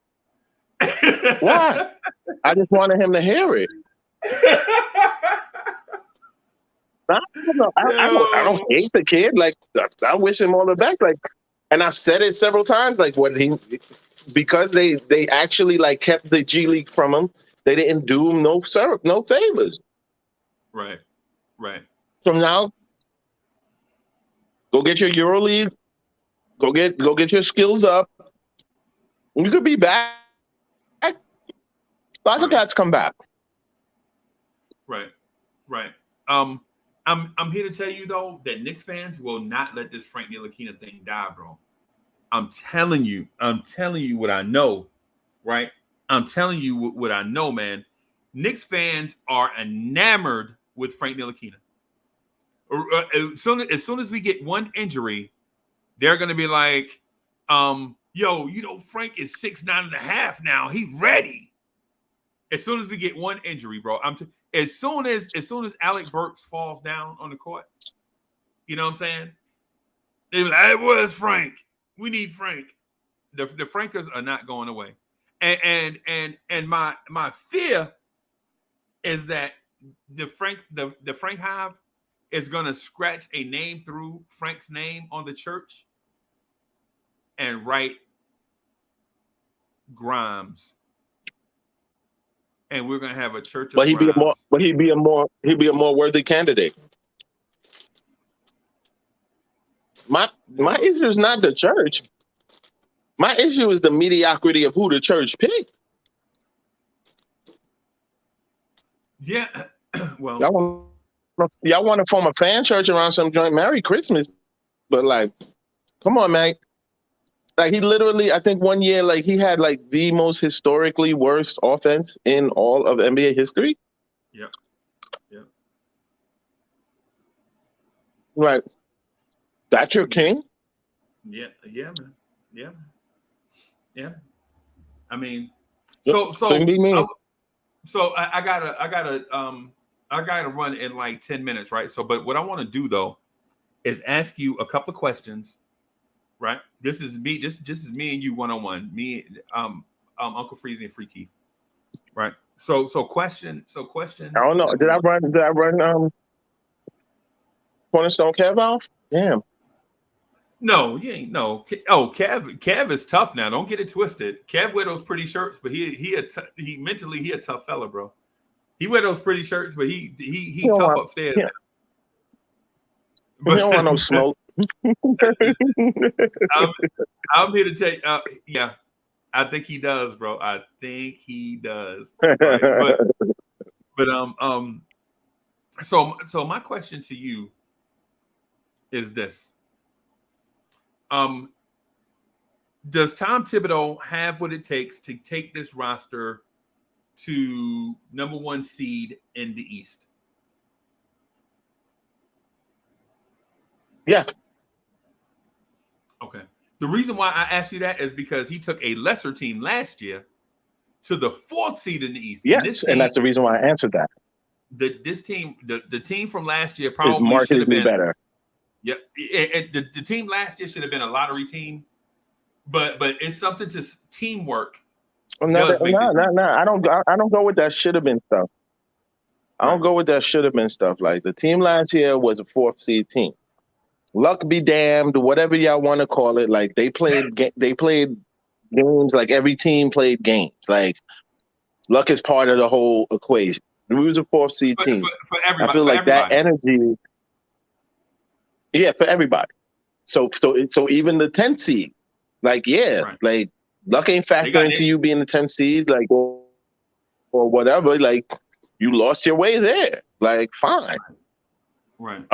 Why? I just wanted him to hear it. I don't Yo. hate the kid. Like I wish him all the best. Like, and I've said it several times. Like because they actually like kept the G League from him. They didn't do him no favors. Right. So now, go get your EuroLeague. Go get your skills up. You could be back. Lots of guys come back. Right. I'm here to tell you though that Knicks fans will not let this Frank Ntilikina thing die, bro. I'm telling you what I know, right? I'm telling you what I know, man. Knicks fans are enamored with Frank Ntilikina. As soon as we get one injury, they're gonna be like, yo, Frank is 6'9.5" now. He's ready. As soon as we get one injury, bro, as soon as Alec Burks falls down on the court, you know what I'm saying? They're like, it was Frank. We need Frank. The Frankers are not going away. And my fear is that the Frank Hive is gonna scratch a name through Frank's name on the church and write Grimes. And we're gonna have a church of Grimes. He'd be a more worthy candidate. My issue is not the church. My issue is the mediocrity of who the church picked. Yeah. Well, y'all want to form a fan church around some joint. Merry Christmas, but like, come on, man. Like he literally, I think one year, like he had like the most historically worst offense in all of NBA history. Yeah. Like, that's your king? Yeah, man. Yeah. I mean, so I gotta run in like 10 minutes, right? So, but what I want to do though is ask you a couple of questions. Right, this is me. Just is me and you one-on-one. Me, Uncle Freezy and Free Keith. Right. So question. I don't know. Did I run Cornerstone Kev off? Damn. No, you ain't. No. Oh, Kev is tough now. Don't get it twisted. Kev wear those pretty shirts, but he mentally he a tough fella, bro. He wear those pretty shirts, but he tough upstairs. Yeah. But he don't want no smoke. I'm here to take. Yeah, I think he does, bro. I think he does. Right? But So my question to you is this: does Tom Thibodeau have what it takes to take this roster to number 1 seed in the East? Yeah. Okay. The reason why I asked you that is because he took a lesser team last year to the 4th seed in the East. Yes, and that's the reason why I answered that. The team from last year probably should have been better. Yep. The team last year should have been a lottery team, but it's something to teamwork. No. I don't go with that should have been stuff. I don't go with that should have been stuff. Like the team last year was a 4th seed team. Luck be damned, whatever y'all want to call it. Like they played games like every team played games. Like luck is part of the whole equation. We was a 4th seed team. For everybody, I feel like that energy. Yeah, for everybody. So even the 10th seed, like like luck ain't factor into you being the 10th seed, like or whatever. Like you lost your way there. Like fine. Right.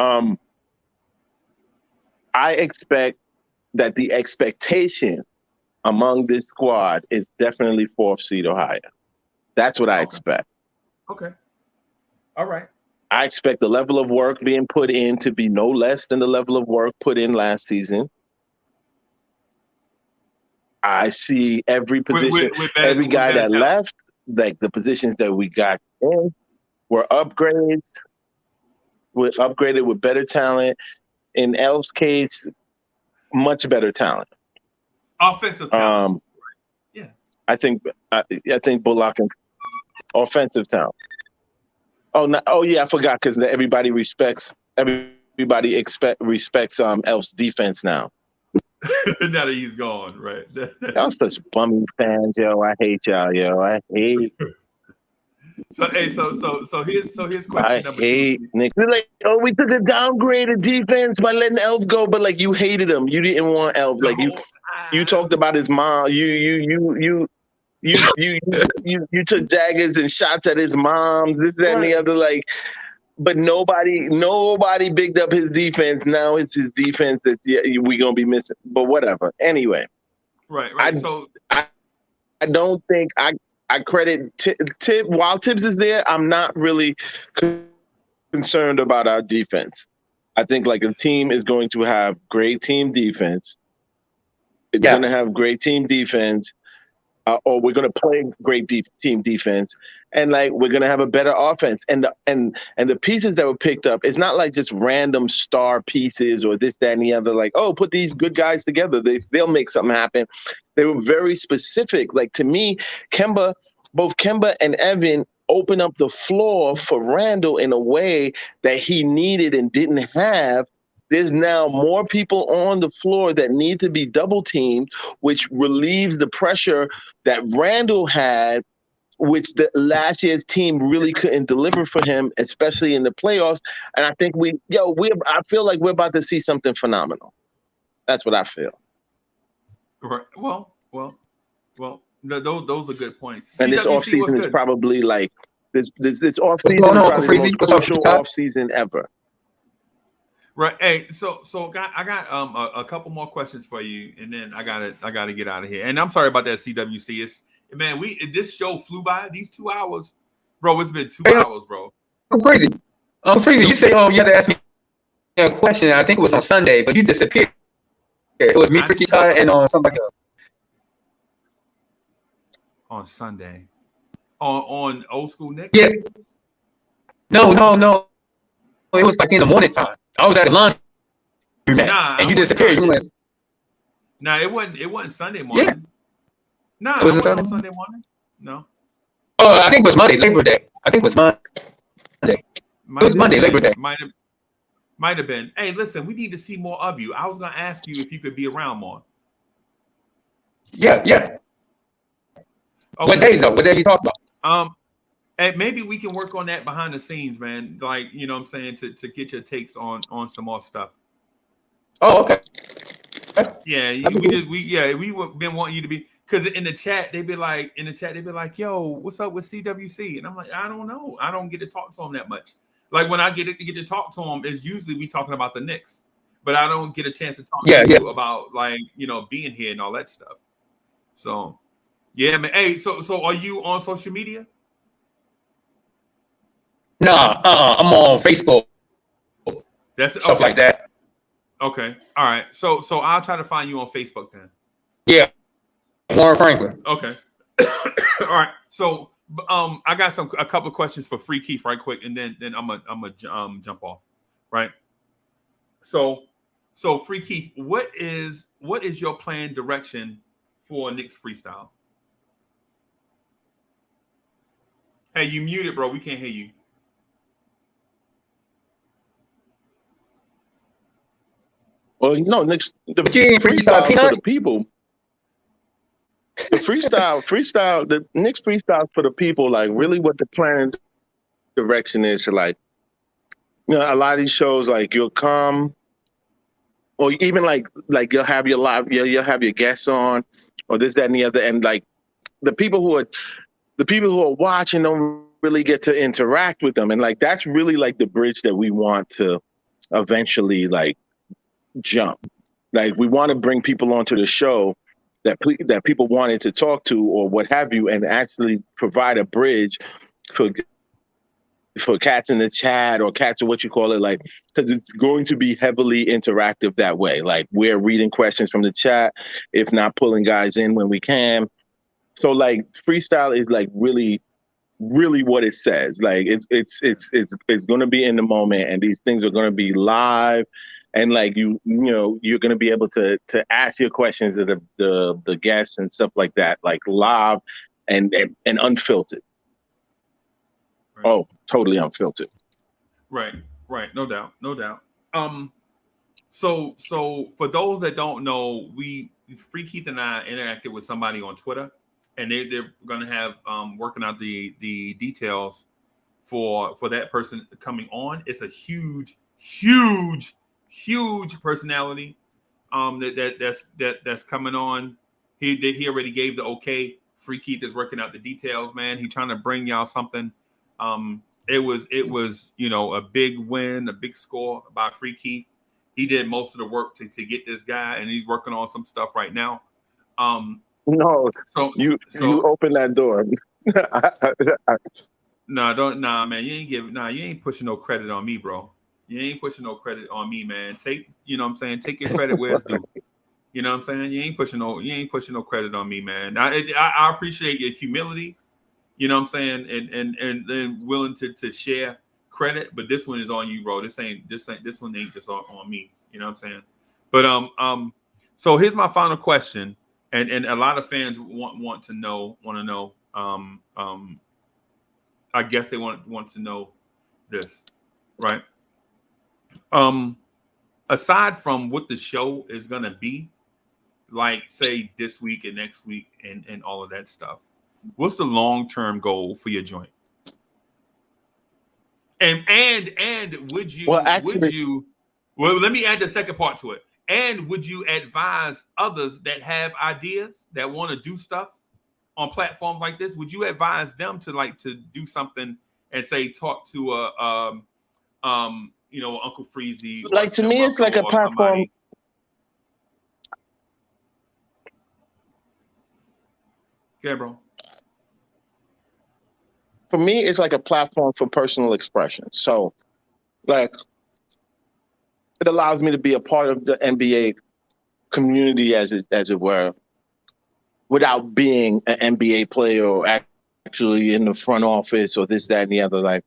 I expect that the expectation among this squad is definitely 4th seed or higher. That's what I expect. Okay. All right. I expect the level of work being put in to be no less than the level of work put in last season. I see every position, every guy that left, like the positions that we got in, were upgrades. We're upgraded with better talent. In Elf's case, much better talent. Offensive talent. Yeah. I think Bullock and offensive talent. Oh yeah, I forgot because everybody respects everybody respects Elf's defense now. Now that he's gone, right? Y'all such bummy fans, yo. I hate y'all, yo. I hate So here's question I number hate two. Nick. They're like, oh, we took a downgrade of defense by letting Elf go, but like you hated him. You didn't want Elf. The Like you whole talked time. about his mom. You took daggers and shots at his moms, this, that, and the Right. other. Like, but nobody bigged up his defense. Now it's his defense that we gonna be missing. But whatever. Anyway, Right. I don't think I credit Tip. While Tibbs is there, I'm not really concerned about our defense. I think like a team is going to have great team defense. It's going to have great team defense. Or we're going to play great team defense, and like we're going to have a better offense. And the pieces that were picked up, it's not like just random star pieces or this, that, and the other. Like, oh, put these good guys together, they'll make something happen. They were very specific. Like to me, both Kemba and Evan open up the floor for Randall in a way that he needed and didn't have. There's now more people on the floor that need to be double teamed, which relieves the pressure that Randall had, which the last year's team really couldn't deliver for him, especially in the playoffs. And I think I feel like we're about to see something phenomenal. That's what I feel. Right. Well. Those are good points. And this CWC offseason is probably like this offseason is going on, probably the most Freezy? What's up, crucial Scott? offseason ever. Right. Hey, so I got a couple more questions for you, and then I gotta get out of here. And I'm sorry about that, CWC. It's man, this show flew by. These 2 hours, bro. It's been 2 hours, bro. I'm crazy. You say, you had to ask me a question. I think it was on Sunday, but you disappeared. It was me, Freaky Ty, and somebody else. On Sunday, on Old School Nick. Yeah. No. It was like in the morning time. I was at the lunch. And you disappeared. Nah, it wasn't Sunday morning. Yeah. Nah, Was it on Sunday morning? No. Oh, I think it was Monday, Labor Day. It was Monday, Labor Day. Might have been. Hey, listen, we need to see more of you. I was gonna ask you if you could be around more. Yeah. Okay. What days though? What day you talk about? And maybe we can work on that behind the scenes, man. Like, you know what I'm saying, to get your takes on some more stuff. Oh, okay. Yeah, we've been wanting you to be, because in the chat they'd be like, yo, what's up with CWC? And I'm like, I don't know. I don't get to talk to them that much. Like when I get to talk to them, is usually we talking about the Knicks, but I don't get a chance to talk to you about like, you know, being here and all that stuff. So yeah, man. Hey, so are you on social media? Nah, I'm on Facebook. That's stuff like that. Okay. All right. So I'll try to find you on Facebook then. Yeah. Warren Franklin. Okay. All right. So I got a couple of questions for Free Keith right quick, and then I'm gonna jump off. Right. So Free Keith, what is your planned direction for Knicks freestyle? Hey, you muted, bro. We can't hear you. Well, no, Knicks, the freestyle for the people. The freestyle, the Knicks freestyle for the people. Like really, what the planned direction is to, like, you know, a lot of these shows, like you'll come, or even like you'll have your live, you'll have your guests on, or this, that, and the other, and like the people who are watching don't really get to interact with them, and like that's really like the bridge that we want to eventually like jump. Like we want to bring people onto the show that people wanted to talk to or what have you, and actually provide a bridge for cats in the chat or cats or what you call it, like, because it's going to be heavily interactive that way. Like we're reading questions from the chat, if not pulling guys in when we can. So like freestyle is like really what it says. Like it's going to be in the moment, and these things are going to be live. And like you know, you're gonna be able to ask your questions to the guests and stuff like that, like live and unfiltered. Right. Oh, totally unfiltered. Right. Right, no doubt, no doubt. So for those that don't know, Free Keith and I interacted with somebody on Twitter, and they're gonna have working out the details for that person coming on. It's a huge personality that's coming on. He already gave the okay. Free Keith is working out the details, man. He's trying to bring y'all something. It was a big win, a big score by Free Keith. He did most of the work to get this guy, and he's working on some stuff right now. No, you open that door. Nah, man, you ain't pushing no credit on me, bro. You ain't pushing no credit on me, man. Take your credit where it's due. You know what I'm saying? You ain't pushing no credit on me, man. I appreciate your humility. You know what I'm saying? And then willing to share credit, but this one is on you, bro. This one ain't just on me. You know what I'm saying? But so here's my final question, and a lot of fans want to know. I guess they want to know this, right? Aside from what the show is gonna be, like say this week and next week and all of that stuff, what's the long-term goal for your joint? And would you well, let me add the second part to it. And would you advise others that have ideas that want to do stuff on platforms like this? Would you advise them to do something and say talk to Uncle Freezy? Like to me, it's like a platform. Somebody. Yeah, bro. For me, it's like a platform for personal expression. So, like, it allows me to be a part of the NBA community, as it were, without being an NBA player or actually in the front office or this, that, and the other. Like,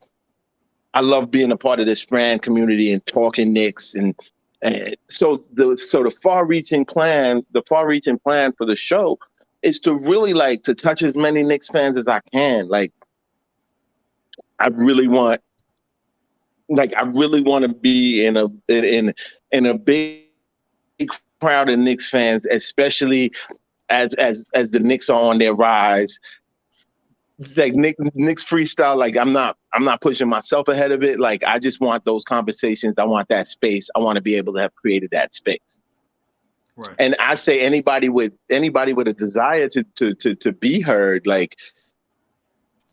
I love being a part of this fan community and talking Knicks, and so the far-reaching plan for the show is to really to touch as many Knicks fans as I can. Like, I really want to be in a big crowd of Knicks fans, especially as the Knicks are on their rise. It's like Knicks freestyle. Like I'm not pushing myself ahead of it. Like I just want those conversations. I want that space. I want to be able to have created that space. Right. And I say anybody with a desire to be heard, like,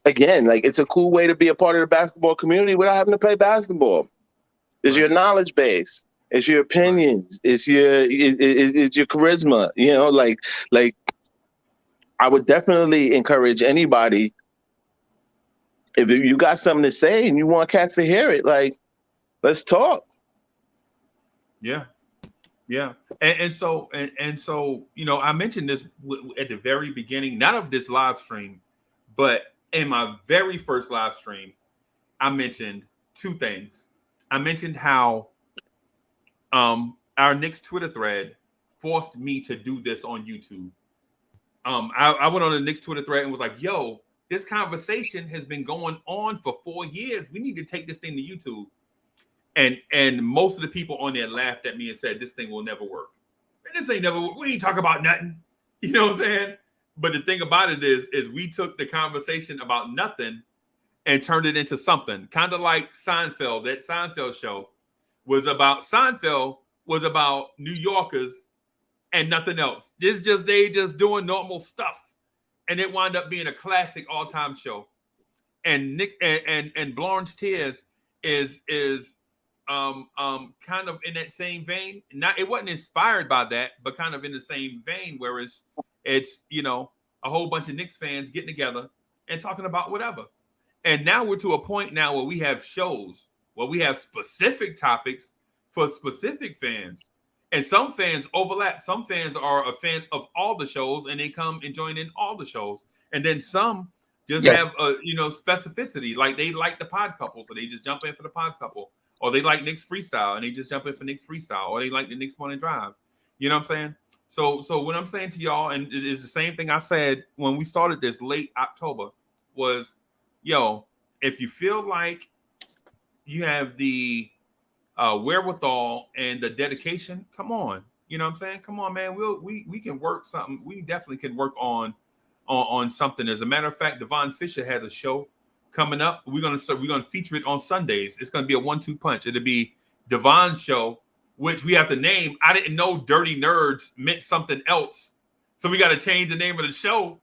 again, like it's a cool way to be a part of the basketball community without having to play basketball. It's your knowledge base. It's your opinions. It's your charisma. You know, like I would definitely encourage anybody, if you got something to say and you want cats to hear it, like, let's talk. Yeah. Yeah. And so, I mentioned this at the very beginning, not of this live stream, but in my very first live stream, I mentioned two things. I mentioned how our Knicks Twitter thread forced me to do this on YouTube. I went on the Knicks Twitter thread and was like, yo, this conversation has been going on for 4 years. We need to take this thing to YouTube. And most of the people on there laughed at me and said, this thing will never work. And this ain't never work. We ain't talk about nothing. You know what I'm saying? But the thing about it is we took the conversation about nothing and turned it into something. Kind of like Seinfeld. That Seinfeld show was about New Yorkers and nothing else. They just doing normal stuff. And it wound up being a classic all-time show. And Nick and Blorange Tears is kind of in that same vein. It wasn't inspired by that, but kind of in the same vein, whereas it's a whole bunch of Knicks fans getting together and talking about whatever. And now we're to a point now where we have shows where we have specific topics for specific fans. And some fans overlap. Some fans are a fan of all the shows and they come and join in all the shows. And then some just have a specificity. Like they like the pod couple, so they just jump in for the pod couple. Or they like Knicks freestyle and they just jump in for Knicks freestyle. Or they like the Knicks morning drive. You know what I'm saying? So what I'm saying to y'all, and it is the same thing I said when we started this late October, was, if you feel like you have the wherewithal and the dedication. Come on, you know what I'm saying? Come on, man. We can work something. We definitely can work on something. As a matter of fact, Devon Fisher has a show coming up. We're gonna feature it on Sundays. It's gonna be a 1-2 punch. It'll be Devon's show, which we have to name. I didn't know Dirty Nerds meant something else, so we got to change the name of the show.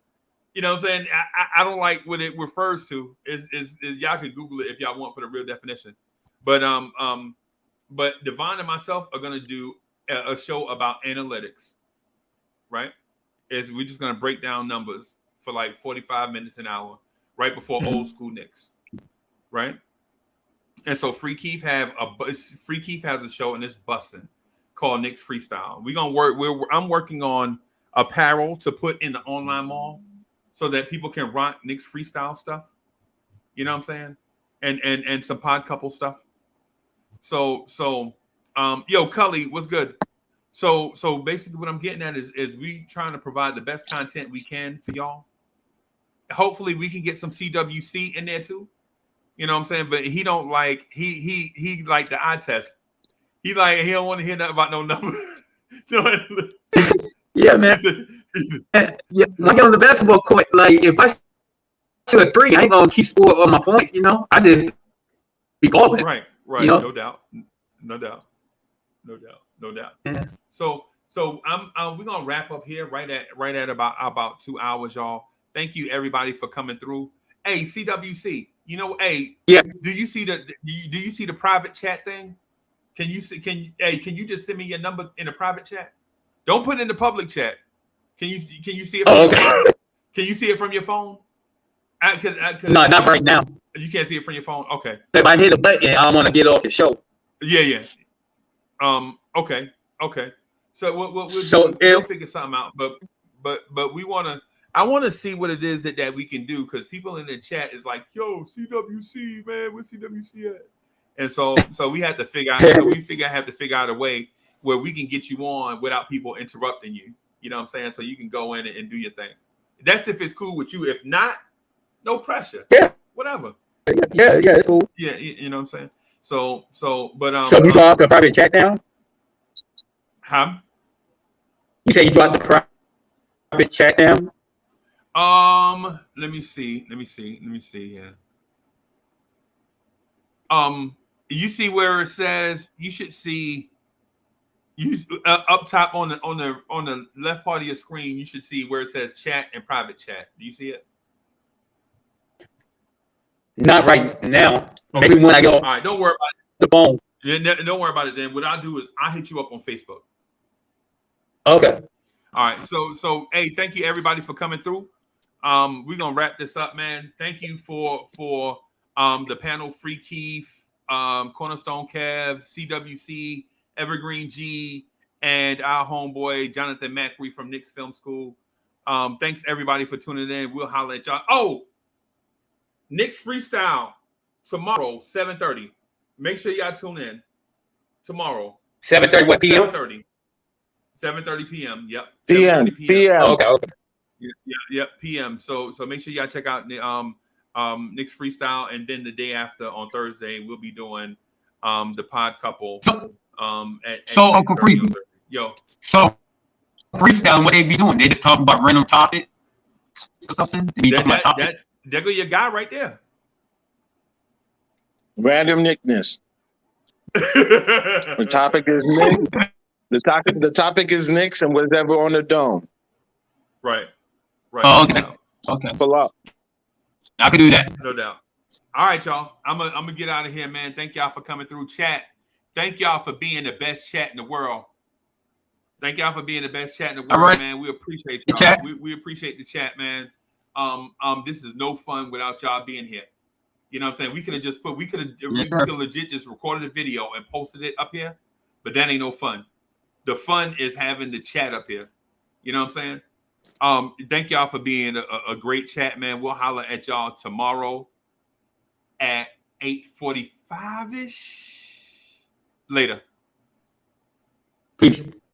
You know what I'm saying? I don't like what it refers to. Is y'all can Google it if y'all want for the real definition. But Devon and myself are gonna do a show about analytics, right? We're just gonna break down numbers for like 45 minutes an hour, right before old school Knicks, right? And so Free Keith has a show and it's busting called Knicks Freestyle. I'm working on apparel to put in the online mall so that people can rock Knicks Freestyle stuff. You know what I'm saying? And some pod couple stuff. So yo, Cully, what's good? So basically what I'm getting at is we trying to provide the best content we can for y'all. Hopefully we can get some CWC in there too. You know what I'm saying? But he don't like he like the eye test. He don't want to hear nothing about no number. Yeah, man. Yeah, like on the basketball court, like if I shoot a three, I ain't gonna keep score on my points, you know. I just be balling. Right. You know? No doubt. Yeah. So we're gonna wrap up here right at about 2 hours, y'all. Thank you everybody for coming through. Hey, CWC, you know, hey, yeah. Do you see the private chat thing? Can you you just send me your number in the private chat? Don't put it in the public chat. Can you see it? Can you see it from your phone? No, not right now. You can't see it from your phone. Okay. If I hit a button, I want to get off the show. Yeah. Okay. So we'll do we'll figure something out. But I want to see what it is that we can do, because people in the chat is like, yo, CWC, man, where's CWC at? And so we have to figure out. Have to figure out a way where we can get you on without people interrupting you. You know what I'm saying? So you can go in and do your thing. That's if it's cool with you. If not, no pressure. Yeah. Whatever. Yeah, it's cool. Yeah, you know what I'm saying? So you dropped the private chat down? Huh? You say you dropped the private chat down? Let me see here. You see where it says you should see up top on the left part of your screen, you should see where it says chat and private chat. Do you see it? Not right now. Okay. Maybe when I go. All right, don't worry about the phone. Don't worry about it then. What I'll do is I'll hit you up on Facebook. Okay. All right. So hey, thank you everybody for coming through. We're gonna wrap this up, man. Thank you for the panel, Free Keith, Cornerstone Kev, CWC, Evergreen G, and our homeboy Jonathan Macri from Knicks Film School. Thanks everybody for tuning in. We'll holler at y'all. Oh, Knicks Freestyle tomorrow, 7:30. Make sure y'all tune in tomorrow. 7:30 what p.m.? 7:30 p.m. Yep. PM. Okay. Yep. PM. So make sure y'all check out Knicks Freestyle, and then the day after on Thursday we'll be doing the pod couple. So Uncle Free. Yo. So Freestyle, what they be doing? They just talk about random topics or something. There go your guy right there. Random Nickness. The topic is Nick. The topic is Knicks and whatever on the dome. Right. Oh, okay. Pull up. I can do that. No doubt. All right, y'all. I'm gonna get out of here, man. Thank y'all for coming through. Chat. Thank y'all for being the best chat in the world. Thank y'all for being the best chat in the world, right, man. We appreciate y'all. We appreciate the chat, man. This is no fun without y'all being here. You know what I'm saying? We could have legit just recorded a video and posted it up here, but that ain't no fun. The fun is having the chat up here. You know what I'm saying? Thank y'all for being a great chat, man. We'll holler at y'all tomorrow at 8:45-ish. Later. Peace.